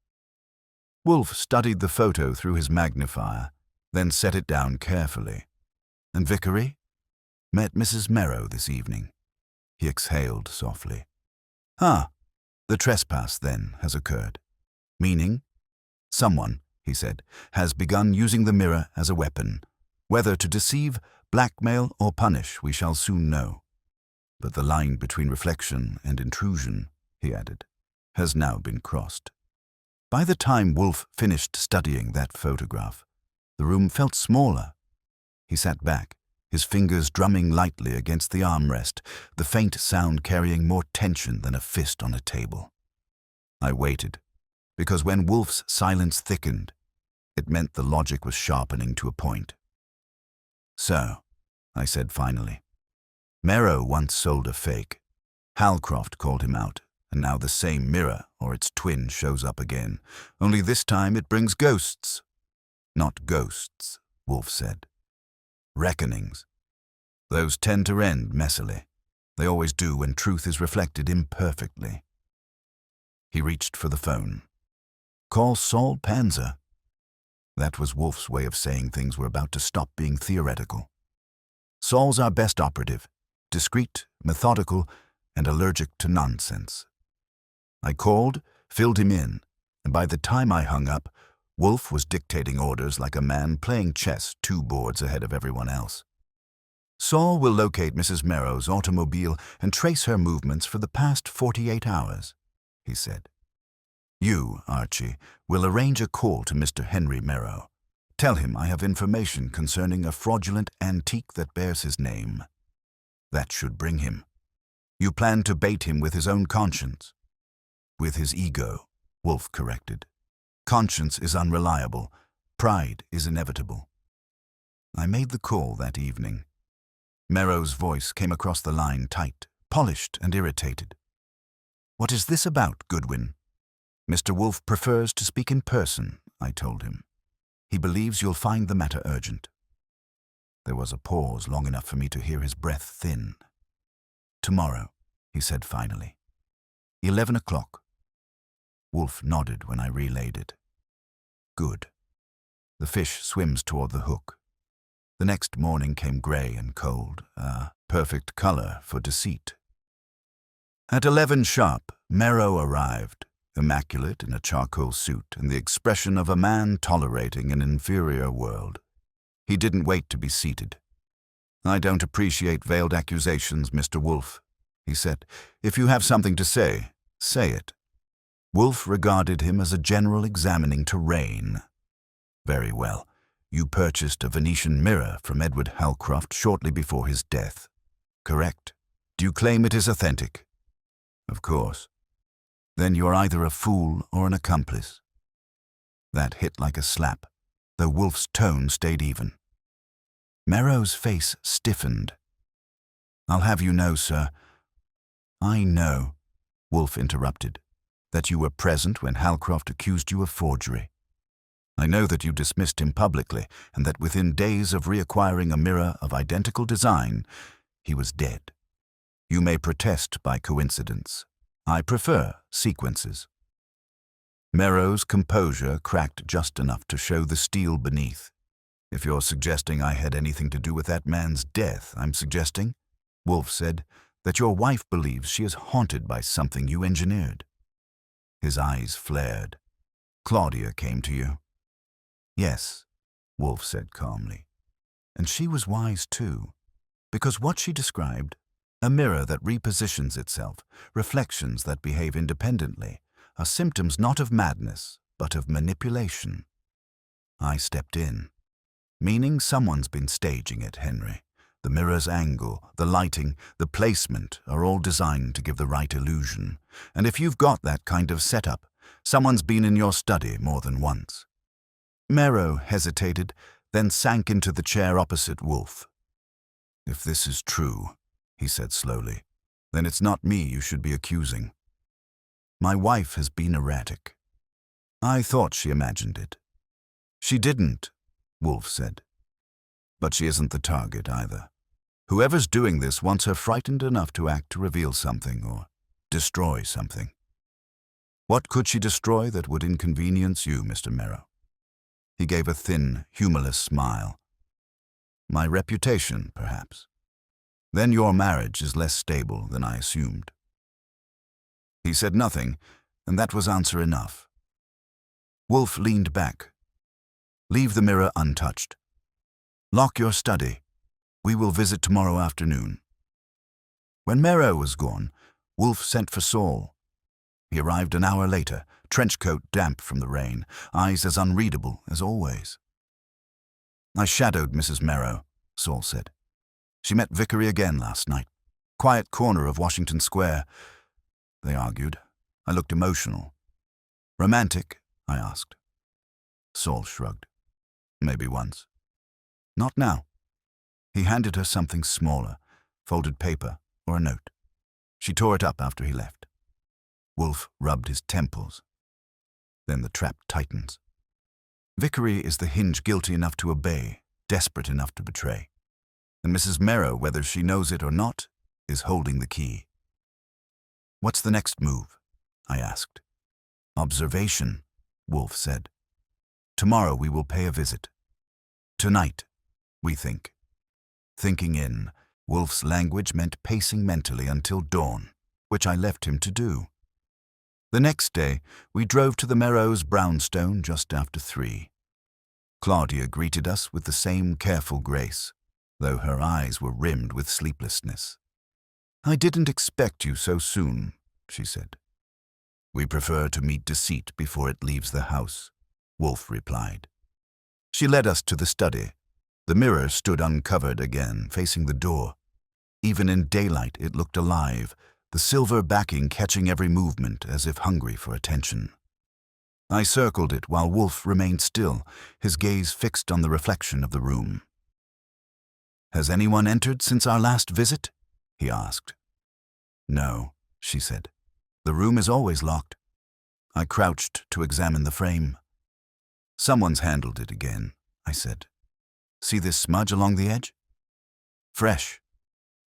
Wolfe studied the photo through his magnifier, then set it down carefully. And Vickery? Met Mrs. Merrow this evening. He exhaled softly. Ah, the trespass, then, has occurred. Meaning? Someone, he said, has begun using the mirror as a weapon. Whether to deceive, blackmail, or punish, we shall soon know. But the line between reflection and intrusion, he added, has now been crossed. By the time Wolfe finished studying that photograph, the room felt smaller. He sat back, his fingers drumming lightly against the armrest, the faint sound carrying more tension than a fist on a table. I waited, because when Wolfe's silence thickened, it meant the logic was sharpening to a point. So, I said finally, Merrow once sold a fake. Halcroft called him out, and now the same mirror, or its twin, shows up again. Only this time it brings ghosts. Not ghosts, Wolfe said. Reckonings. Those tend to end messily. They always do when truth is reflected imperfectly. He reached for the phone. Call Saul Panzer. That was Wolfe's way of saying things were about to stop being theoretical. Saul's our best operative, discreet, methodical, and allergic to nonsense. I called, filled him in, and by the time I hung up, Wolfe was dictating orders like a man playing chess 2 boards ahead of everyone else. Saul will locate Mrs. Merrow's automobile and trace her movements for the past 48 hours, he said. You, Archie, will arrange a call to Mr. Henry Merrow. Tell him I have information concerning a fraudulent antique that bears his name. That should bring him. You plan to bait him with his own conscience. With his ego, Wolfe corrected. Conscience is unreliable. Pride is inevitable. I made the call that evening. Merrow's voice came across the line tight, polished and irritated. What is this about, Goodwin? Mr. Wolfe prefers to speak in person, I told him. He believes you'll find the matter urgent. There was a pause long enough for me to hear his breath thin. Tomorrow, he said finally. 11 o'clock. Wolfe nodded when I relayed it. Good. The fish swims toward the hook. The next morning came grey and cold, a perfect colour for deceit. At 11 sharp, Merrow arrived, immaculate in a charcoal suit and the expression of a man tolerating an inferior world. He didn't wait to be seated. I don't appreciate veiled accusations, Mr. Wolfe, he said. If you have something to say, say it. Wolfe regarded him as a general examining terrain. Very well. You purchased a Venetian mirror from Edward Halcroft shortly before his death. Correct. Do you claim it is authentic? Of course. Then you're either a fool or an accomplice. That hit like a slap, though Wolfe's tone stayed even. Merrow's face stiffened. I'll have you know, sir. I know, Wolfe interrupted, that you were present when Halcroft accused you of forgery. I know that you dismissed him publicly and that within days of reacquiring a mirror of identical design, he was dead. You may protest by coincidence. I prefer sequences. Merrow's composure cracked just enough to show the steel beneath. If you're suggesting I had anything to do with that man's death, I'm suggesting, Wolfe said, that your wife believes she is haunted by something you engineered. His eyes flared. Claudia came to you. Yes, Wolfe said calmly. And she was wise too, because what she described, a mirror that repositions itself, reflections that behave independently, are symptoms not of madness, but of manipulation. I stepped in. Meaning someone's been staging it, Henry. The mirror's angle, the lighting, the placement are all designed to give the right illusion. And if you've got that kind of setup, someone's been in your study more than once. Merrow hesitated, then sank into the chair opposite Wolfe. If this is true, he said slowly, then it's not me you should be accusing. My wife has been erratic. I thought she imagined it. She didn't, Wolfe said. But she isn't the target either. Whoever's doing this wants her frightened enough to act to reveal something or destroy something. What could she destroy that would inconvenience you, Mr. Merrow? He gave a thin, humorless smile. My reputation, perhaps. Then your marriage is less stable than I assumed. He said nothing, and that was answer enough. Wolfe leaned back. Leave the mirror untouched. Lock your study. We will visit tomorrow afternoon. When Nero was gone, Wolfe sent for Saul. He arrived an hour later, trench coat damp from the rain, eyes as unreadable as always. I shadowed Mrs. Nero, Saul said. She met Vickery again last night. Quiet corner of Washington Square. They argued. I looked emotional. Romantic? I asked. Saul shrugged. Maybe once. Not now. He handed her something smaller, folded paper or a note. She tore it up after he left. Wolfe rubbed his temples. Then the trap tightens. Vickery is the hinge guilty enough to obey, desperate enough to betray. And Mrs. Nero, whether she knows it or not, is holding the key. What's the next move? I asked. Observation, Wolfe said. Tomorrow we will pay a visit. Tonight, we think. Thinking in, Wolfe's language meant pacing mentally until dawn, which I left him to do. The next day, we drove to the Merrows' brownstone just after 3. Claudia greeted us with the same careful grace, though her eyes were rimmed with sleeplessness. I didn't expect you so soon, she said. We prefer to meet deceit before it leaves the house, Wolfe replied. She led us to the study. The mirror stood uncovered again, facing the door. Even in daylight it looked alive, the silver backing catching every movement as if hungry for attention. I circled it while Wolfe remained still, his gaze fixed on the reflection of the room. Has anyone entered since our last visit? He asked. No, she said. The room is always locked. I crouched to examine the frame. Someone's handled it again, I said. See this smudge along the edge? Fresh.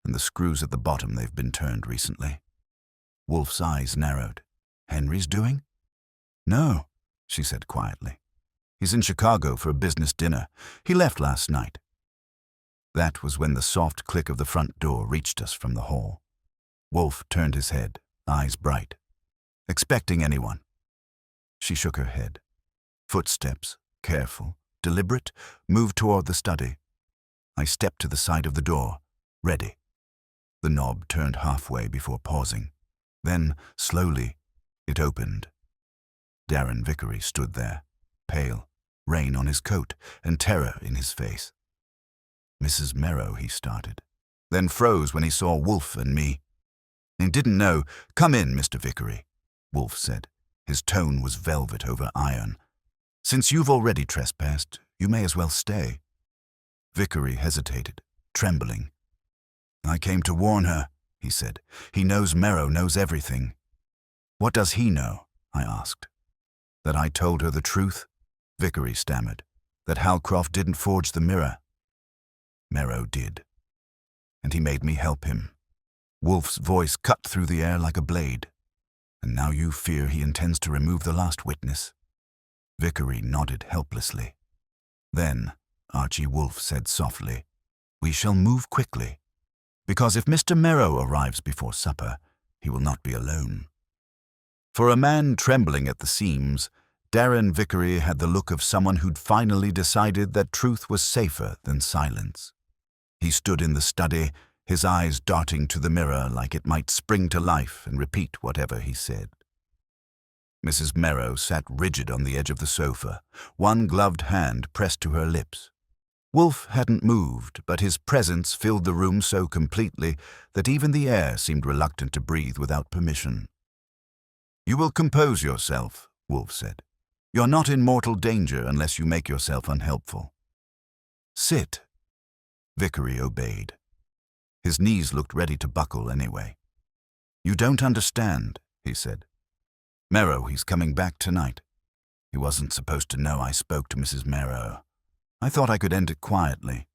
And the screws at the bottom, they've been turned recently. Wolfe's eyes narrowed. Henry's doing? No, she said quietly. He's in Chicago for a business dinner. He left last night. That was when the soft click of the front door reached us from the hall. Wolfe turned his head, eyes bright. Expecting anyone? She shook her head. Footsteps, careful, deliberate, moved toward the study. I stepped to the side of the door, ready. The knob turned halfway before pausing. Then, slowly, it opened. Darren Vickery stood there, pale, rain on his coat and terror in his face. Mrs. Nero, he started, then froze when he saw Wolfe and me. He didn't know. Come in, Mr. Vickery, Wolfe said. His tone was velvet over iron. Since you've already trespassed, you may as well stay. Vickery hesitated, trembling. I came to warn her, he said. He knows Nero knows everything. What does he know? I asked. That I told her the truth? Vickery stammered. That Halcroft didn't forge the mirror. Nero did. And he made me help him. Wolfe's voice cut through the air like a blade. And now you fear he intends to remove the last witness. Vickery nodded helplessly. Then Archie Wolfe said softly, We shall move quickly, because if Mr. Nero arrives before supper, he will not be alone. For a man trembling at the seams, Darren Vickery had the look of someone who'd finally decided that truth was safer than silence. He stood in the study, his eyes darting to the mirror like it might spring to life and repeat whatever he said. Mrs. Nero sat rigid on the edge of the sofa, one gloved hand pressed to her lips. Wolfe hadn't moved, but his presence filled the room so completely that even the air seemed reluctant to breathe without permission. You will compose yourself, Wolfe said. You're not in mortal danger unless you make yourself unhelpful. Sit. Vickery obeyed. His knees looked ready to buckle anyway. You don't understand, he said. Nero, he's coming back tonight. He wasn't supposed to know I spoke to Mrs. Nero. I thought I could end it quietly.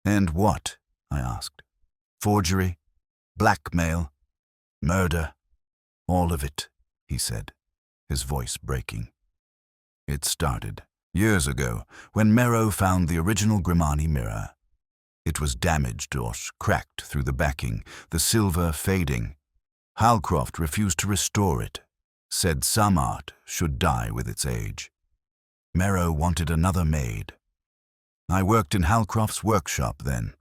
And what? I asked. Forgery? Blackmail? Murder? All of it, he said, his voice breaking. It started. Years ago, when Nero found the original Grimani mirror. It was damaged or cracked through the backing, the silver fading. Halcroft refused to restore it, said some art should die with its age. Nero wanted another made. I worked in Halcroft's workshop then.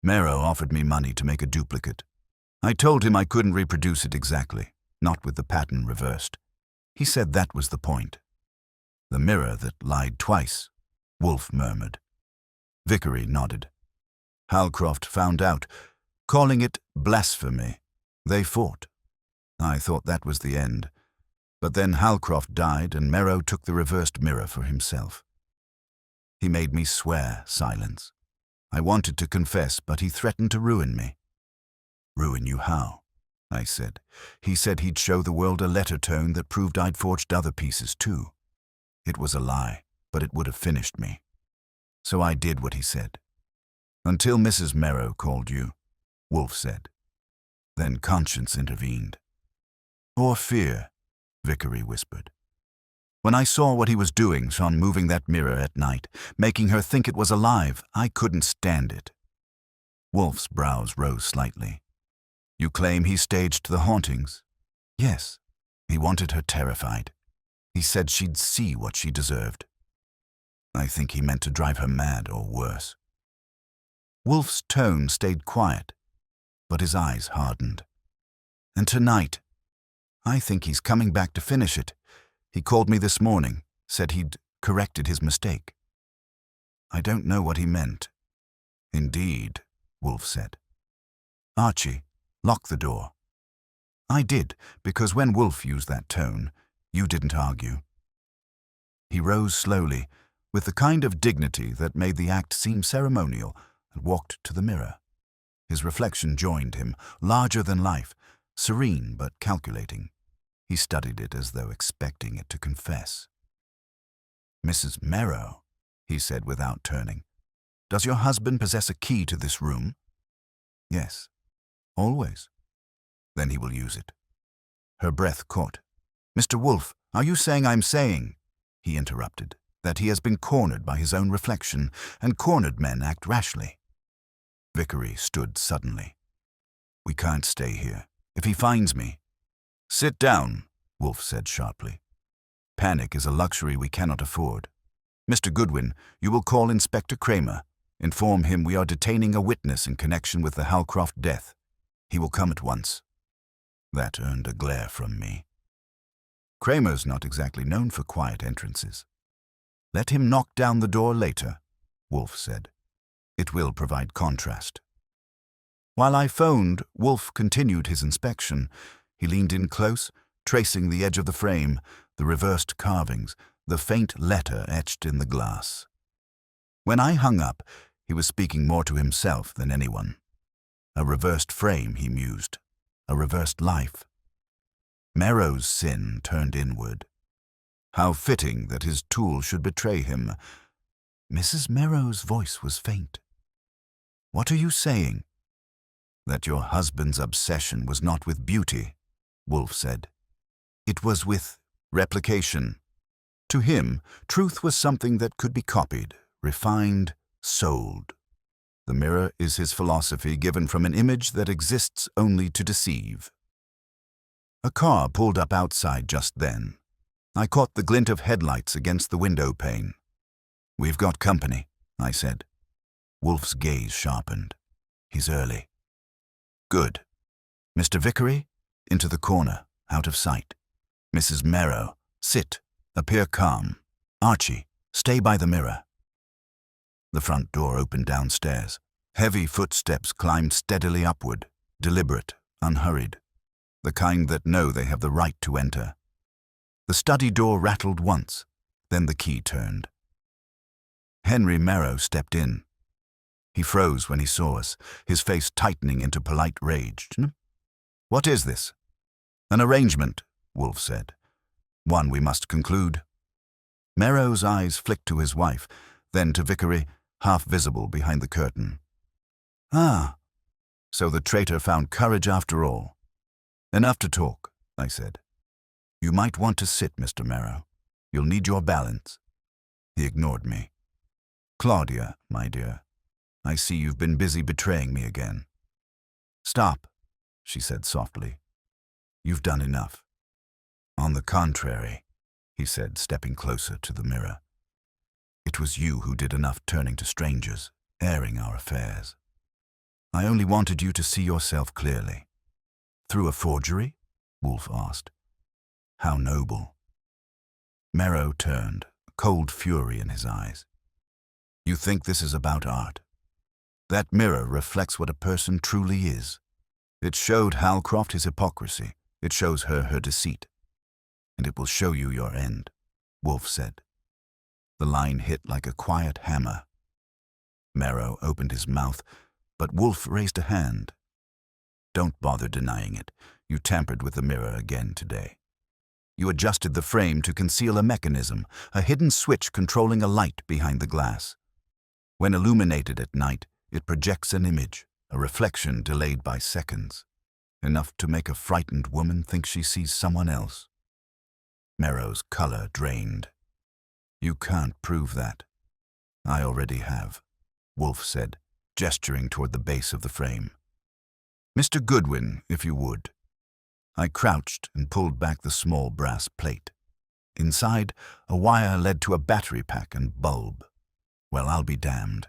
Nero offered me money to make a duplicate. I told him I couldn't reproduce it exactly, not with the pattern reversed. He said that was the point. The mirror that lied twice, Wolfe murmured. Vickery nodded. Halcroft found out, calling it blasphemy. They fought. I thought that was the end. But then Halcroft died and Nero took the reversed mirror for himself. He made me swear silence. I wanted to confess, but he threatened to ruin me. Ruin you how? I said. He said he'd show the world a letter tone that proved I'd forged other pieces too. It was a lie, but it would have finished me. So I did what he said. Until Mrs. Nero called you, Wolfe said. Then conscience intervened. Or fear, Vickery whispered. When I saw what he was doing, Sean moving that mirror at night, making her think it was alive, I couldn't stand it. Wolfe's brows rose slightly. You claim he staged the hauntings? Yes. He wanted her terrified. He said she'd see what she deserved. I think he meant to drive her mad or worse. Wolfe's tone stayed quiet, but his eyes hardened. And tonight, I think he's coming back to finish it. He called me this morning, said he'd corrected his mistake. I don't know what he meant. Indeed, Wolfe said. Archie, lock the door. I did, because when Wolfe used that tone, you didn't argue. He rose slowly, with the kind of dignity that made the act seem ceremonial, and walked to the mirror. His reflection joined him, larger than life, serene but calculating. He studied it as though expecting it to confess. Mrs. Nero, he said without turning, does your husband possess a key to this room? Yes, always. Then he will use it. Her breath caught. Mr. Wolfe, are you saying I'm saying, he interrupted, that he has been cornered by his own reflection, and cornered men act rashly? Vickery stood suddenly. We can't stay here. If he finds me... Sit down, Wolfe said sharply. Panic is a luxury we cannot afford. Mr. Goodwin, you will call Inspector Kramer. Inform him we are detaining a witness in connection with the Halcroft death. He will come at once. That earned a glare from me. Kramer's not exactly known for quiet entrances. Let him knock down the door later, Wolfe said. It will provide contrast. While I phoned, Wolfe continued his inspection. He leaned in close, tracing the edge of the frame, the reversed carvings, the faint letter etched in the glass. When I hung up, he was speaking more to himself than anyone. A reversed frame, he mused. A reversed life. Nero's sin turned inward. How fitting that his tool should betray him. Mrs. Nero's voice was faint. What are you saying? That your husband's obsession was not with beauty, Wolfe said. It was with replication. To him, truth was something that could be copied, refined, sold. The mirror is his philosophy given from an image that exists only to deceive. A car pulled up outside just then. I caught the glint of headlights against the window pane. We've got company, I said. Wolfe's gaze sharpened. He's early. Good. Mr. Vickery, into the corner, out of sight. Mrs. Nero, sit, appear calm. Archie, stay by the mirror. The front door opened downstairs. Heavy footsteps climbed steadily upward, deliberate, unhurried. The kind that know they have the right to enter. The study door rattled once, then the key turned. Henry Nero stepped in. He froze when he saw us, his face tightening into polite rage. What is this? An arrangement, Wolfe said. One we must conclude. Nero's eyes flicked to his wife, then to Vickery, half visible behind the curtain. Ah, so the traitor found courage after all. Enough to talk, I said. You might want to sit, Mr. Nero. You'll need your balance. He ignored me. "Claudia, my dear, I see you've been busy betraying me again." "Stop," she said softly. "You've done enough." "On the contrary," he said, stepping closer to the mirror. "It was you who did enough turning to strangers, airing our affairs. I only wanted you to see yourself clearly." "Through a forgery?" Wolfe asked. "How noble." Nero turned, cold fury in his eyes. "You think this is about art? That mirror reflects what a person truly is. It showed Halcroft his hypocrisy. It shows her deceit. And it will show you your end," Wolfe said. The line hit like a quiet hammer. Nero opened his mouth, but Wolfe raised a hand. "Don't bother denying it. You tampered with the mirror again today. You adjusted the frame to conceal a mechanism, a hidden switch controlling a light behind the glass. When illuminated at night, it projects an image, a reflection delayed by seconds, enough to make a frightened woman think she sees someone else." Nero's color drained. "You can't prove that." "I already have," Wolfe said, gesturing toward the base of the frame. "Mr. Goodwin, if you would." I crouched and pulled back the small brass plate. Inside, a wire led to a battery pack and bulb. Well, I'll be damned.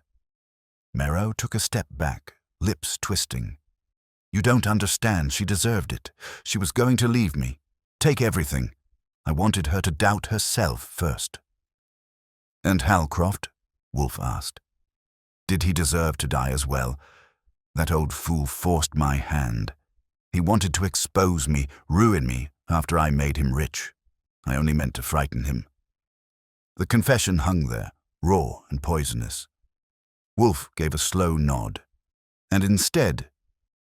Nero took a step back, lips twisting. "You don't understand. She deserved it. She was going to leave me. Take everything. I wanted her to doubt herself first." "And Halcroft?" Wolfe asked. "Did he deserve to die as well? That old fool forced my hand. He wanted to expose me, ruin me, after I made him rich. I only meant to frighten him." The confession hung there, raw and poisonous. Wolfe gave a slow nod. "And instead,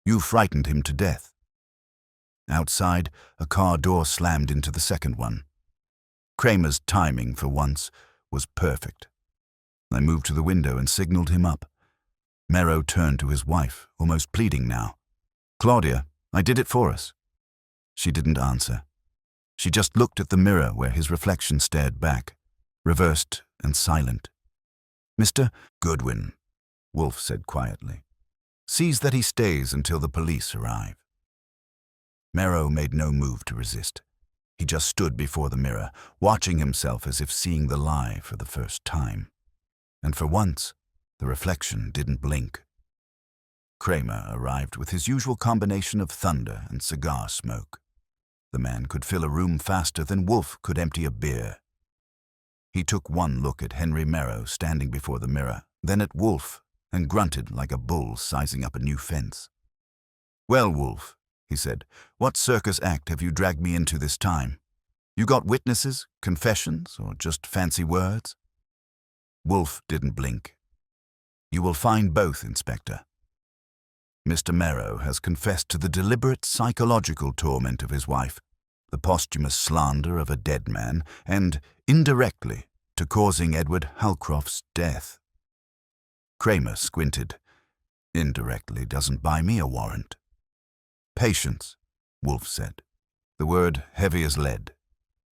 you frightened him to death." Outside, a car door slammed into the second one. Kramer's timing, for once, was perfect. I moved to the window and signaled him up. Nero turned to his wife, almost pleading now. "Claudia, I did it for us." She didn't answer. She just looked at the mirror where his reflection stared back, reversed and silent. "Mr. Goodwin," Wolfe said quietly, "sees that he stays until the police arrive." Nero made no move to resist. He just stood before the mirror, watching himself as if seeing the lie for the first time. And for once, the reflection didn't blink. Kramer arrived with his usual combination of thunder and cigar smoke. The man could fill a room faster than Wolfe could empty a beer. He took one look at Henry Nero standing before the mirror, then at Wolfe, and grunted like a bull sizing up a new fence. "Well, Wolfe," he said, "what circus act have you dragged me into this time? You got witnesses, confessions, or just fancy words?" Wolfe didn't blink. "You will find both, Inspector. Mr. Nero has confessed to the deliberate psychological torment of his wife, the posthumous slander of a dead man, and, indirectly, to causing Edward Halcroft's death." Kramer squinted. "Indirectly doesn't buy me a warrant." "Patience," Wolfe said, the word heavy as lead.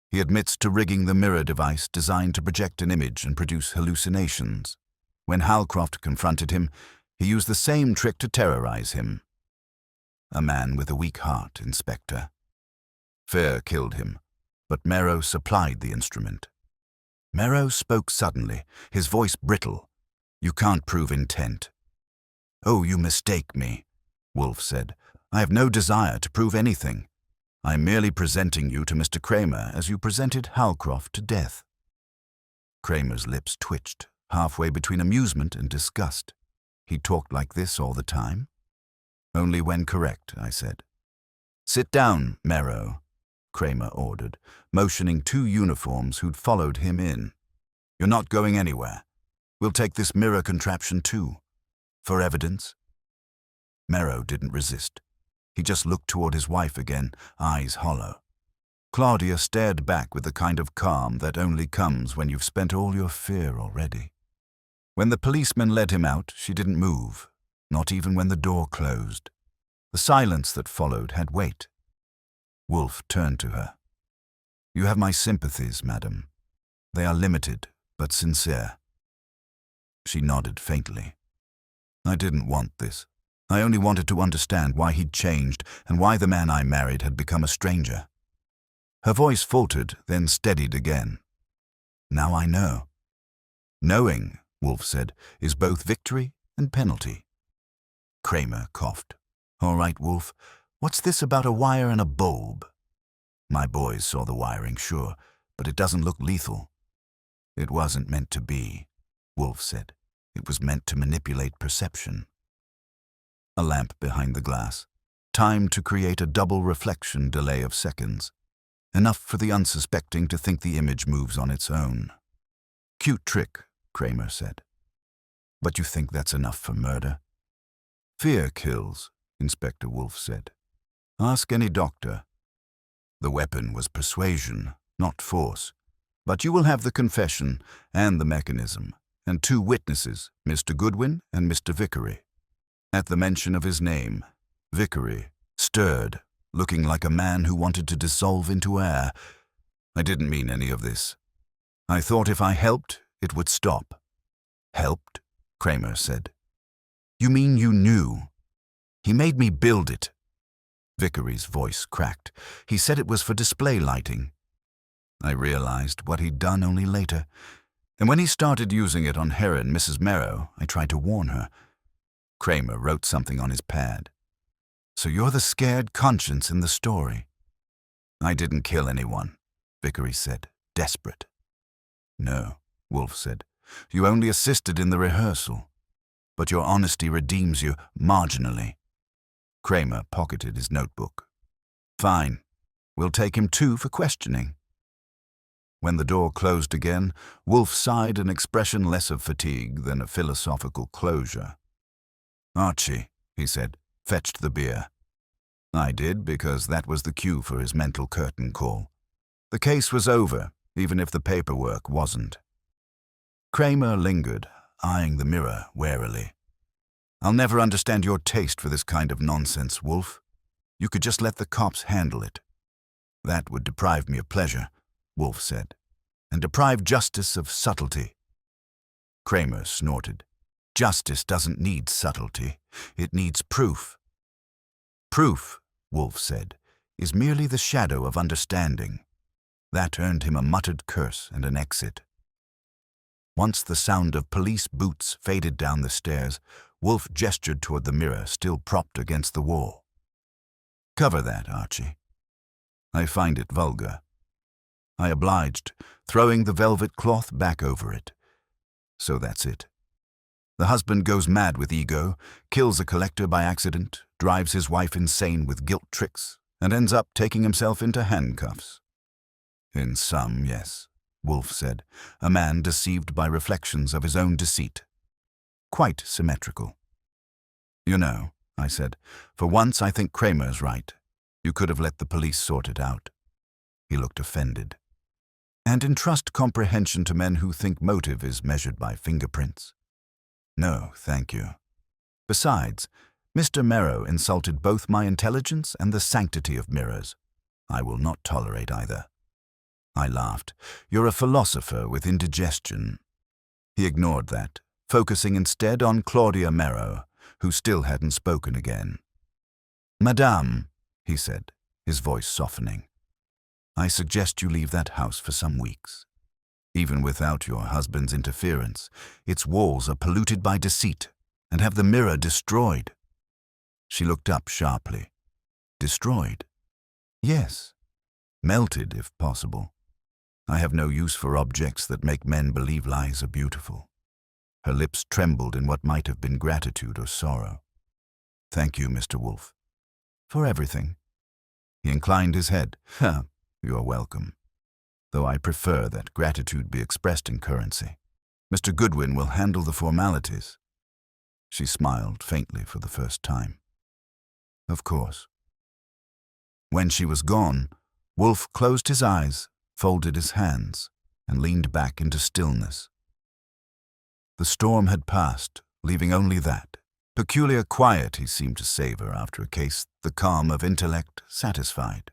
"He admits to rigging the mirror device designed to project an image and produce hallucinations. When Halcroft confronted him, he used the same trick to terrorize him. A man with a weak heart, Inspector. Fear killed him, but Nero supplied the instrument." Nero spoke suddenly, his voice brittle. "You can't prove intent." "Oh, you mistake me," Wolfe said. "I have no desire to prove anything. I am merely presenting you to Mr. Kramer as you presented Halcroft to death." Kramer's lips twitched, halfway between amusement and disgust. He talked like this all the time? "Only when correct," I said. "Sit down, Nero," Kramer ordered, motioning two uniforms who'd followed him in. "You're not going anywhere. We'll take this mirror contraption too. For evidence." Nero didn't resist. He just looked toward his wife again, eyes hollow. Claudia stared back with the kind of calm that only comes when you've spent all your fear already. When the policeman led him out, she didn't move, not even when the door closed. The silence that followed had weight. Wolfe turned to her. "You have my sympathies, madam. They are limited, but sincere. She nodded faintly. I didn't want this. I only wanted to understand why he'd changed and why the man I married had become a stranger. Her voice faltered, then steadied again. Now I know. Knowing, Wolfe said, is both victory and penalty. Kramer coughed. All right, Wolfe, what's this about a wire and a bulb? My boys saw the wiring, sure, but it doesn't look lethal. It wasn't meant to be, Wolfe said. It was meant to manipulate perception. A lamp behind the glass, timed to create a double reflection delay of seconds, enough for the unsuspecting to think the image moves on its own. Cute trick, Kramer said. But you think that's enough for murder? Fear kills, Inspector Wolfe said. Ask any doctor. The weapon was persuasion, not force. But you will have the confession and the mechanism, and 2 witnesses, Mr. Goodwin and Mr. Vickery. At the mention of his name, Vickery stirred, looking like a man who wanted to dissolve into air. I didn't mean any of this. I thought if I helped, it would stop. Helped? Kramer said. You mean you knew? He made me build it. Vickery's voice cracked. He said it was for display lighting. I realized what he'd done only later, and when he started using it on her and Mrs. Merrow, I tried to warn her. Kramer wrote something on his pad. So you're the scared conscience in the story. I didn't kill anyone, Vickery said, desperate. No, Wolfe said. You only assisted in the rehearsal. But your honesty redeems you marginally. Kramer pocketed his notebook. Fine. We'll take him too for questioning. When the door closed again, Wolfe sighed, an expression less of fatigue than a philosophical closure. Archie, he said, fetched the beer. I did, because that was the cue for his mental curtain call. The case was over, even if the paperwork wasn't. Kramer lingered, eyeing the mirror warily. I'll never understand your taste for this kind of nonsense, Wolfe. You could just let the cops handle it. That would deprive me of pleasure, Wolfe said, and deprive justice of subtlety. Kramer snorted. Justice doesn't need subtlety. It needs proof. Proof, Wolfe said, is merely the shadow of understanding. That earned him a muttered curse and an exit. Once the sound of police boots faded down the stairs, Wolfe gestured toward the mirror still propped against the wall. Cover that, Archie. I find it vulgar. I obliged, throwing the velvet cloth back over it. So that's it. The husband goes mad with ego, kills a collector by accident, drives his wife insane with guilt tricks, and ends up taking himself into handcuffs. In sum, yes, Wolfe said, a man deceived by reflections of his own deceit. Quite symmetrical. You know, I said, for once I think Kramer's right. You could have let the police sort it out. He looked offended. And entrust comprehension to men who think motive is measured by fingerprints. No, thank you. Besides, Mr. Merrow insulted both my intelligence and the sanctity of mirrors. I will not tolerate either. I laughed. You're a philosopher with indigestion. He ignored that, focusing instead on Claudia Merrow, who still hadn't spoken again. Madame, he said, his voice softening, I suggest you leave that house for some weeks. Even without your husband's interference, its walls are polluted by deceit and have the mirror destroyed. She looked up sharply. Destroyed? Yes. Melted, if possible. I have no use for objects that make men believe lies are beautiful. Her lips trembled in what might have been gratitude or sorrow. Thank you, Mr. Wolfe. For everything. He inclined his head. You're welcome. Though I prefer that gratitude be expressed in currency. Mr. Goodwin will handle the formalities. She smiled faintly for the first time. Of course. When she was gone, Wolfe closed his eyes, folded his hands, and leaned back into stillness. The storm had passed, leaving only that peculiar quiet he seemed to savor after a case the calm of intellect satisfied.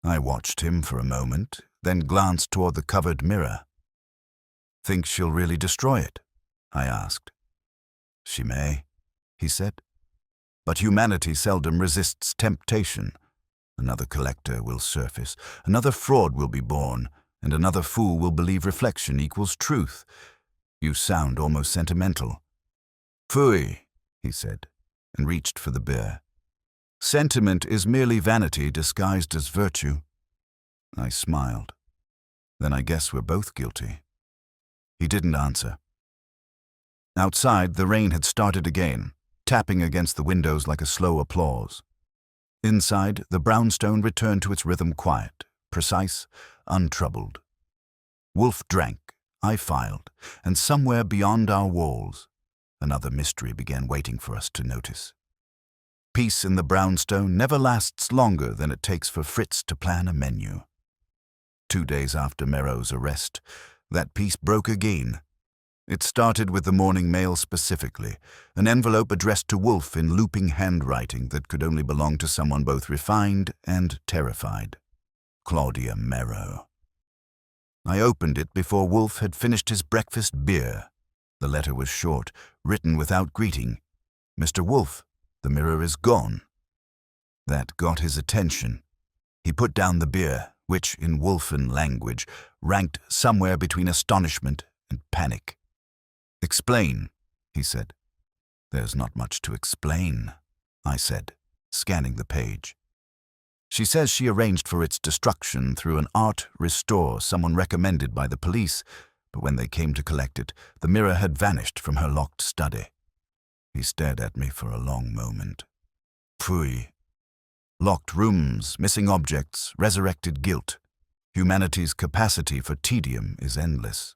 I watched him for a moment, then glanced toward the covered mirror. Think she'll really destroy it? I asked. She may, he said. But humanity seldom resists temptation. Another collector will surface, another fraud will be born, and another fool will believe reflection equals truth. You sound almost sentimental. Phooey, he said, and reached for the beer. Sentiment is merely vanity disguised as virtue. I smiled. Then I guess we're both guilty. He didn't answer. Outside, the rain had started again, tapping against the windows like a slow applause. Inside, the brownstone returned to its rhythm quiet, precise, untroubled. Wolfe drank, I filed, and somewhere beyond our walls, another mystery began waiting for us to notice. Peace in the brownstone never lasts longer than it takes for Fritz to plan a menu. 2 days after Nero's arrest, that peace broke again. It started with the morning mail specifically, an envelope addressed to Wolfe in looping handwriting that could only belong to someone both refined and terrified. Claudia Nero. I opened it before Wolfe had finished his breakfast beer. The letter was short, written without greeting. Mr. Wolfe, the mirror is gone. That got his attention. He put down the beer, which, in Wolfen language, ranked somewhere between astonishment and panic. Explain, he said. There's not much to explain, I said, scanning the page. She says she arranged for its destruction through an art restore someone recommended by the police, but when they came to collect it, the mirror had vanished from her locked study. He stared at me for a long moment. Phooey. Locked rooms, missing objects, resurrected guilt. Humanity's capacity for tedium is endless.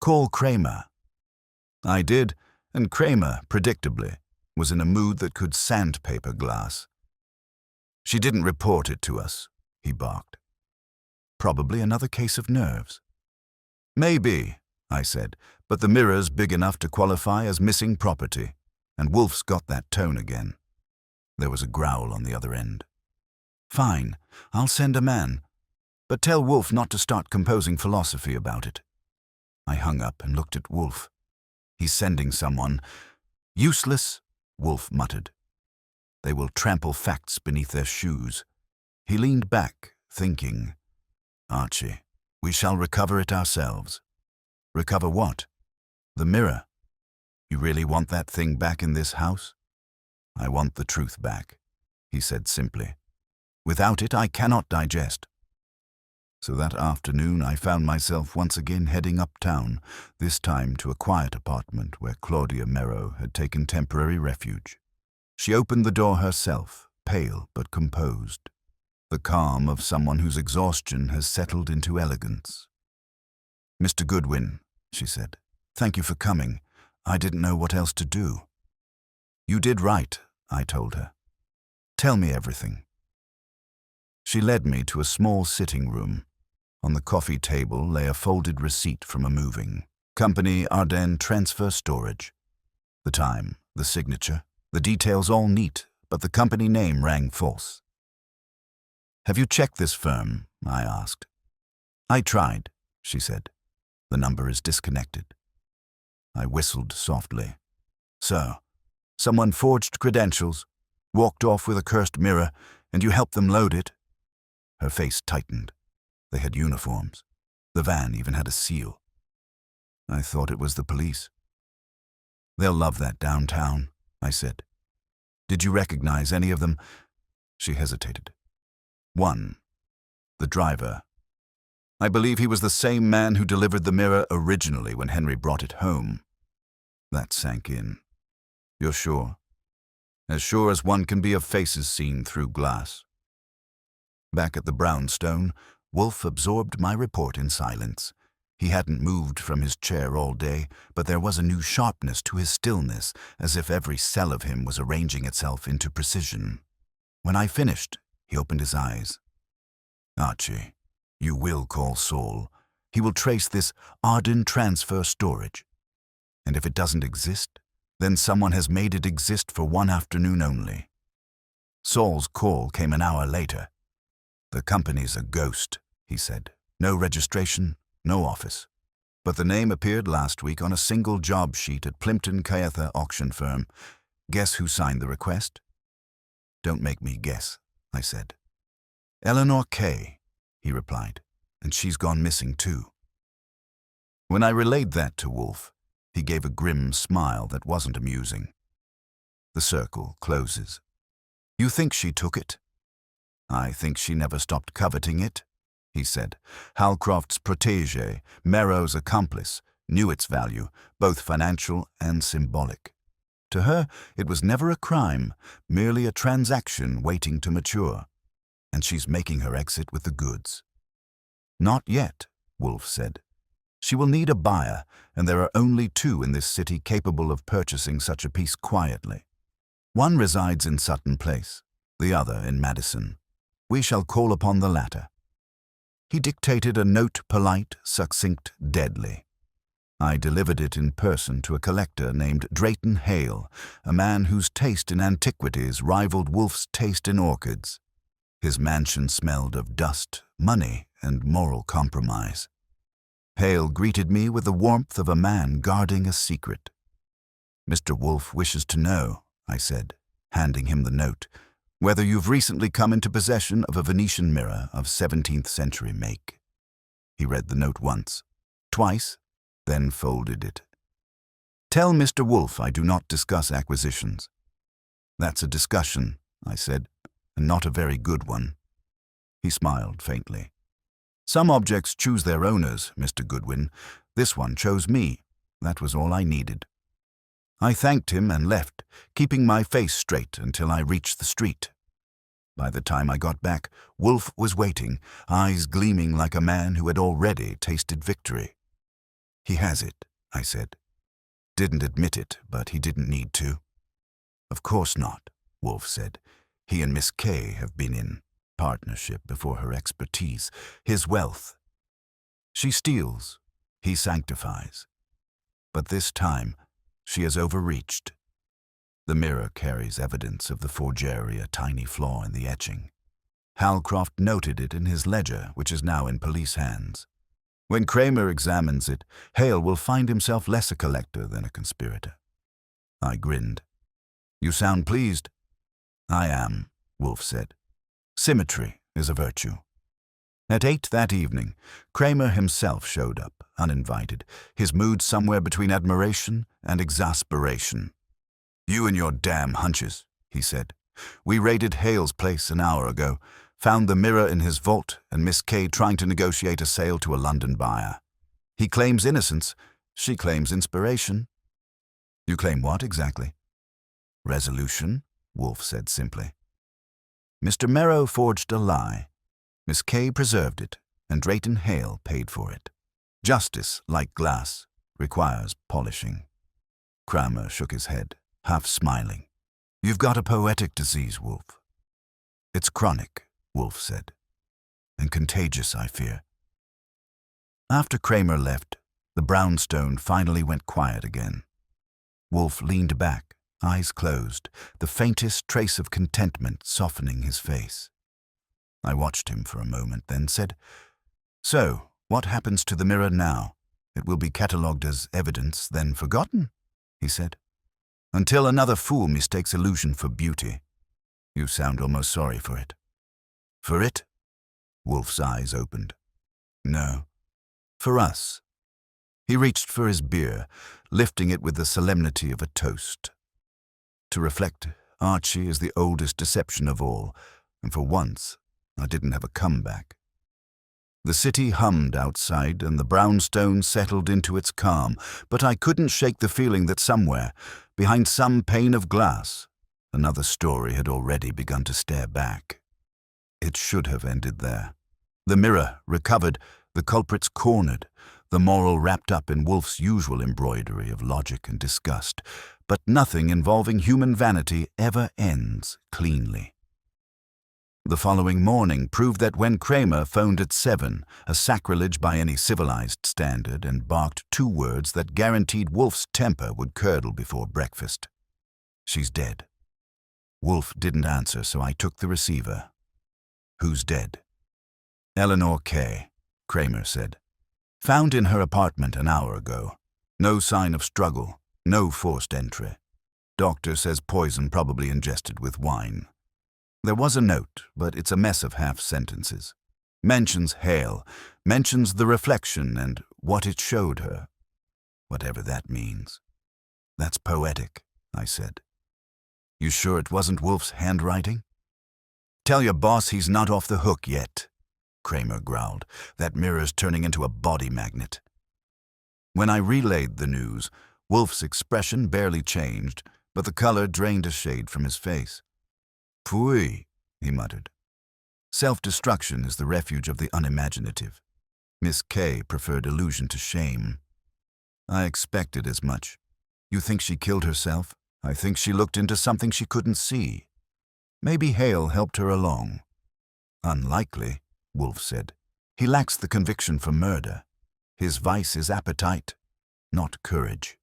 Call Kramer. I did, and Kramer, predictably, was in a mood that could sandpaper glass. She didn't report it to us, he barked. Probably another case of nerves. Maybe, I said, but the mirror's big enough to qualify as missing property, and Wolfe's got that tone again. There was a growl on the other end. Fine, I'll send a man, but tell Wolfe not to start composing philosophy about it. I hung up and looked at Wolfe. He's sending someone. Useless, Wolfe muttered. They will trample facts beneath their shoes. He leaned back, thinking, Archie, we shall recover it ourselves. Recover what? The mirror. You really want that thing back in this house? I want the truth back, he said simply. Without it, I cannot digest. So that afternoon, I found myself once again heading uptown, this time to a quiet apartment where Claudia Nero had taken temporary refuge. She opened the door herself, pale but composed, the calm of someone whose exhaustion has settled into elegance. Mr. Goodwin, she said, thank you for coming. I didn't know what else to do. You did right, I told her. Tell me everything. She led me to a small sitting room. On the coffee table lay a folded receipt from a moving company Ardennes Transfer Storage. The time, the signature, the details all neat, but the company name rang false. Have you checked this firm? I asked. I tried, she said. The number is disconnected. I whistled softly. So, someone forged credentials, walked off with a cursed mirror, and you helped them load it? Her face tightened. They had uniforms. The van even had a seal. I thought it was the police. They'll love that downtown, I said. Did you recognize any of them? She hesitated. One, the driver. I believe he was the same man who delivered the mirror originally when Henry brought it home. That sank in. You're sure? As sure as one can be of faces seen through glass. Back at the brownstone, Wolfe absorbed my report in silence. He hadn't moved from his chair all day, but there was a new sharpness to his stillness, as if every cell of him was arranging itself into precision. When I finished, he opened his eyes. Archie, you will call Saul. He will trace this Ardennes Transfer Storage. And if it doesn't exist, then someone has made it exist for one afternoon only. Saul's call came an hour later. The company's a ghost, he said. No registration, no office. but the name appeared last week on a single job sheet at Plimpton Cayetha auction firm. Guess who signed the request? Don't make me guess, I said. Eleanor Kay, he replied, and she's gone missing too. When I relayed that to Wolfe, he gave a grim smile that wasn't amusing. The circle closes. You think she took it? I think she never stopped coveting it, he said. Halcroft's protégé, Merrow's accomplice, knew its value, both financial and symbolic. To her, it was never a crime, merely a transaction waiting to mature. And she's making her exit with the goods. Not yet, Wolfe said. She will need a buyer, and there are only two in this city capable of purchasing such a piece quietly. One resides in Sutton Place, the other in Madison. We shall call upon the latter. He dictated a note, polite, succinct, deadly. I delivered it in person to a collector named Drayton Hale, a man whose taste in antiquities rivaled Wolfe's taste in orchids. His mansion smelled of dust, money, and moral compromise. Hale greeted me with the warmth of a man guarding a secret. Mr. Wolfe wishes to know, I said, handing him the note, whether you've recently come into possession of a Venetian mirror of 17th century make. He read the note once, twice, then folded it. Tell Mr. Wolfe I do not discuss acquisitions. That's a discussion, I said, and not a very good one. He smiled faintly. Some objects choose their owners, Mr. Goodwin. This one chose me. That was all I needed. I thanked him and left, keeping my face straight until I reached the street. By the time I got back, Wolfe was waiting, eyes gleaming like a man who had already tasted victory. He has it, I said. Didn't admit it, but he didn't need to. Of course not, Wolfe said. He and Miss Kay have been in partnership before her expertise, his wealth. She steals, he sanctifies. But this time, she has overreached. The mirror carries evidence of the forgery, a tiny flaw in the etching. Halcroft noted it in his ledger, which is now in police hands. When Kramer examines it, Hale will find himself less a collector than a conspirator. I grinned. You sound pleased. I am, Wolfe said. Symmetry is a virtue. At 8 that evening, Kramer himself showed up, uninvited, his mood somewhere between admiration and exasperation. You and your damn hunches, he said. We raided Hale's place an hour ago, found the mirror in his vault and Miss Kay trying to negotiate a sale to a London buyer. He claims innocence, she claims inspiration. You claim what exactly? Resolution, Wolfe said simply. Mr. Merrow forged a lie. Miss Kay preserved it, and Drayton Hale paid for it. Justice, like glass, requires polishing. Kramer shook his head, half smiling. You've got a poetic disease, Wolfe. It's chronic, Wolfe said, and contagious, I fear. After Kramer left, the brownstone finally went quiet again. Wolfe leaned back, eyes closed, the faintest trace of contentment softening his face. I watched him for a moment, then said, So, what happens to the mirror now? It will be catalogued as evidence, then forgotten, he said. Until another fool mistakes illusion for beauty. You sound almost sorry for it. For it? Wolfe's eyes opened. No. For us. He reached for his beer, lifting it with the solemnity of a toast. To reflect, Archie is the oldest deception of all, and for once, I didn't have a comeback. The city hummed outside, and the brownstone settled into its calm, but I couldn't shake the feeling that somewhere, behind some pane of glass, another story had already begun to stare back. It should have ended there. The mirror recovered, the culprits cornered, the moral wrapped up in Wolfe's usual embroidery of logic and disgust, but nothing involving human vanity ever ends cleanly. The following morning proved that when Kramer phoned at 7, a sacrilege by any civilized standard, and barked 2 words that guaranteed Wolfe's temper would curdle before breakfast. She's dead. Wolfe didn't answer, so I took the receiver. Who's dead? Eleanor Kay, Kramer said. Found in her apartment an hour ago. No sign of struggle, no forced entry. Doctor says poison probably ingested with wine. There was a note, but it's a mess of half-sentences. Mentions Hale, mentions the reflection and what it showed her. Whatever that means. That's poetic, I said. You sure it wasn't Wolfe's handwriting? Tell your boss he's not off the hook yet, Kramer growled. That mirror's turning into a body magnet. When I relayed the news, Wolfe's expression barely changed, but the color drained a shade from his face. Phooey, he muttered. Self-destruction is the refuge of the unimaginative. Miss K preferred illusion to shame. I expected as much. You think she killed herself? I think she looked into something she couldn't see. Maybe Hale helped her along. Unlikely, Wolfe said. He lacks the conviction for murder. His vice is appetite, not courage.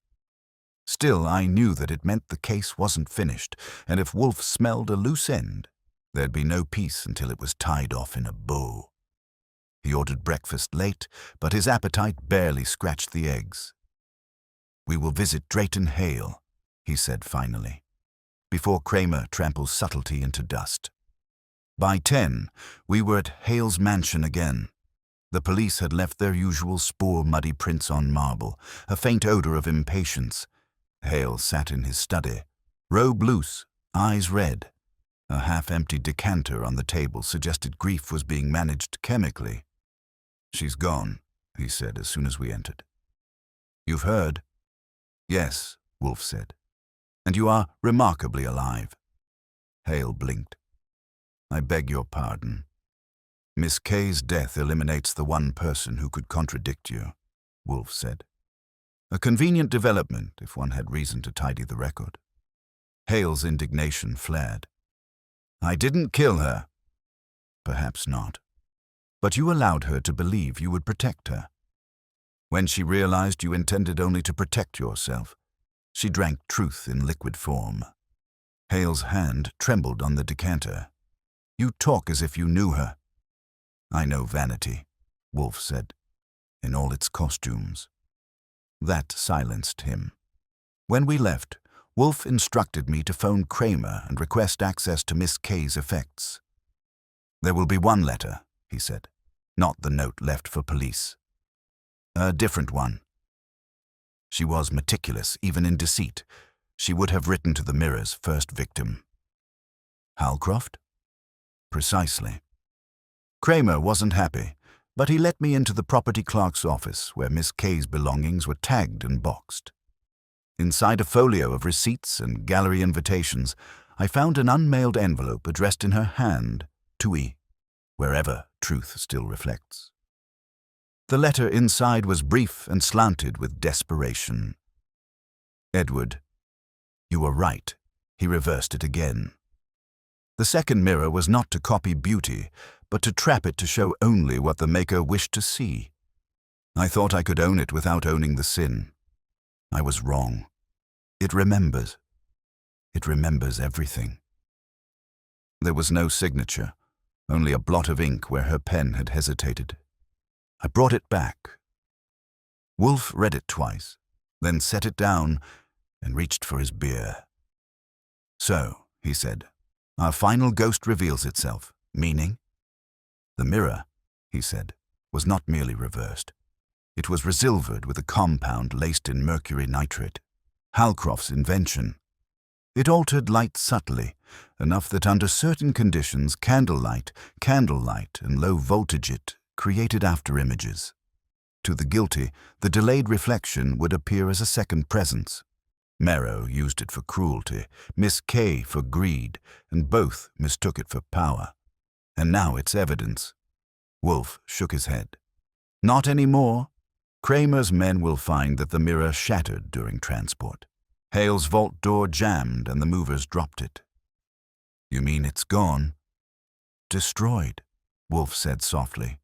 Still, I knew that it meant the case wasn't finished, and if Wolfe smelled a loose end, there'd be no peace until it was tied off in a bow. He ordered breakfast late, but his appetite barely scratched the eggs. We will visit Drayton Hale, he said finally, before Kramer tramples subtlety into dust. By 10, we were at Hale's mansion again. The police had left their usual spoor-muddy prints on marble, a faint odor of impatience. Hale sat in his study, robe loose, eyes red. A half-empty decanter on the table suggested grief was being managed chemically. She's gone, he said as soon as we entered. You've heard? Yes, Wolfe said. And you are remarkably alive. Hale blinked. I beg your pardon. Miss K's death eliminates the one person who could contradict you, Wolfe said. A convenient development if one had reason to tidy the record. Hale's indignation flared. I didn't kill her. Perhaps not. But you allowed her to believe you would protect her. When she realized you intended only to protect yourself, she drank truth in liquid form. Hale's hand trembled on the decanter. You talk as if you knew her. I know vanity, Wolfe said, in all its costumes. That silenced him. When we left, Wolfe instructed me to phone Kramer and request access to Miss K's effects. There will be one letter, he said, not the note left for police. A different one. She was meticulous, even in deceit. She would have written to the mirror's first victim. Halcroft? Precisely. Kramer wasn't happy, but he let me into the property clerk's office where Miss K's belongings were tagged and boxed. Inside a folio of receipts and gallery invitations, I found an unmailed envelope addressed in her hand, Tui, wherever truth still reflects. The letter inside was brief and slanted with desperation. Edward, you were right. He reversed it again. The second mirror was not to copy beauty, but to trap it to show only what the maker wished to see. I thought I could own it without owning the sin. I was wrong. It remembers. It remembers everything. There was no signature, only a blot of ink where her pen had hesitated. I brought it back. Wolfe read it twice, then set it down and reached for his beer. So, he said, our final ghost reveals itself, meaning? The mirror, he said, was not merely reversed. It was resilvered with a compound laced in mercury nitrate, Halcroft's invention. It altered light subtly, enough that under certain conditions candlelight, and low voltage it created afterimages. To the guilty, the delayed reflection would appear as a second presence. Merrow used it for cruelty, Miss K for greed, and both mistook it for power. And now it's evidence. Wolfe shook his head. Not anymore. Kramer's men will find that the mirror shattered during transport. Hale's vault door jammed and the movers dropped it. You mean it's gone? Destroyed, Wolfe said softly.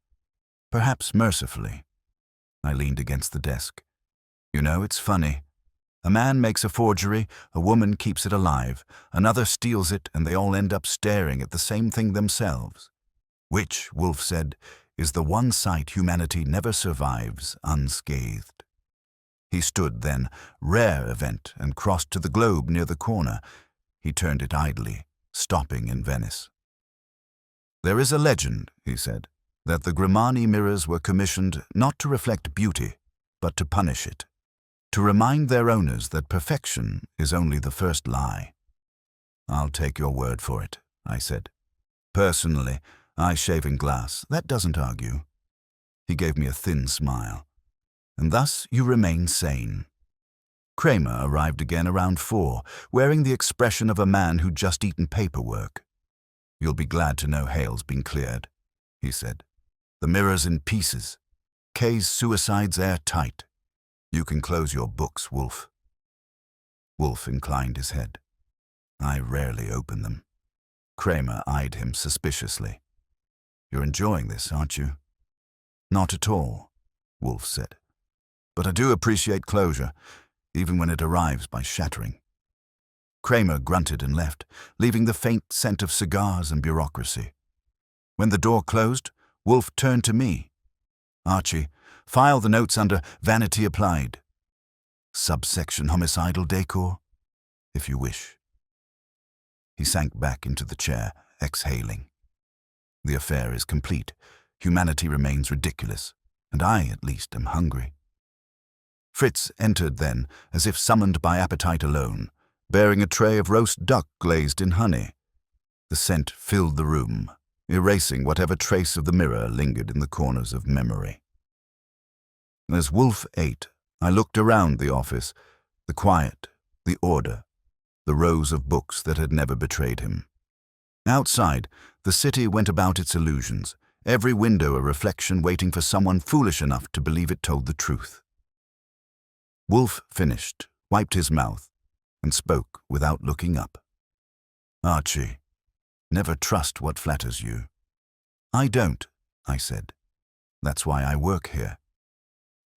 Perhaps mercifully. I leaned against the desk. You know, it's funny. A man makes a forgery, a woman keeps it alive, another steals it, and they all end up staring at the same thing themselves. Which, Wolfe said, is the one sight humanity never survives unscathed. He stood then, rare event, and crossed to the globe near the corner. He turned it idly, stopping in Venice. There is a legend, he said, that the Grimani mirrors were commissioned not to reflect beauty, but to punish it, to remind their owners that perfection is only the first lie. I'll take your word for it, I said. Personally, I shave in glass. That doesn't argue. He gave me a thin smile. And thus you remain sane. Kramer arrived again around 4, wearing the expression of a man who'd just eaten paperwork. You'll be glad to know Hale's been cleared, he said. The mirror's in pieces. Kay's suicide's airtight. You can close your books, Wolfe. Wolfe inclined his head. I rarely open them. Kramer eyed him suspiciously. You're enjoying this, aren't you? Not at all, Wolfe said. But I do appreciate closure, even when it arrives by shattering. Kramer grunted and left, leaving the faint scent of cigars and bureaucracy. When the door closed, Wolfe turned to me. Archie, file the notes under Vanity Applied. Subsection Homicidal Decor, if you wish. He sank back into the chair, exhaling. The affair is complete. Humanity remains ridiculous, and I, at least, am hungry. Fritz entered then, as if summoned by appetite alone, bearing a tray of roast duck glazed in honey. The scent filled the room, erasing whatever trace of the mirror lingered in the corners of memory. As Wolfe ate, I looked around the office, the quiet, the order, the rows of books that had never betrayed him. Outside, the city went about its illusions, every window a reflection waiting for someone foolish enough to believe it told the truth. Wolfe finished, wiped his mouth, and spoke without looking up. Archie, never trust what flatters you. I don't, I said. That's why I work here.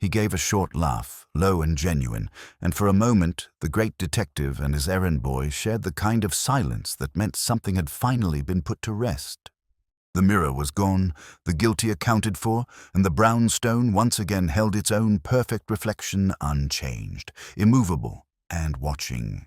He gave a short laugh, low and genuine, and for a moment the great detective and his errand boy shared the kind of silence that meant something had finally been put to rest. The mirror was gone, the guilty accounted for, and the brown stone once again held its own perfect reflection unchanged, immovable, and watching.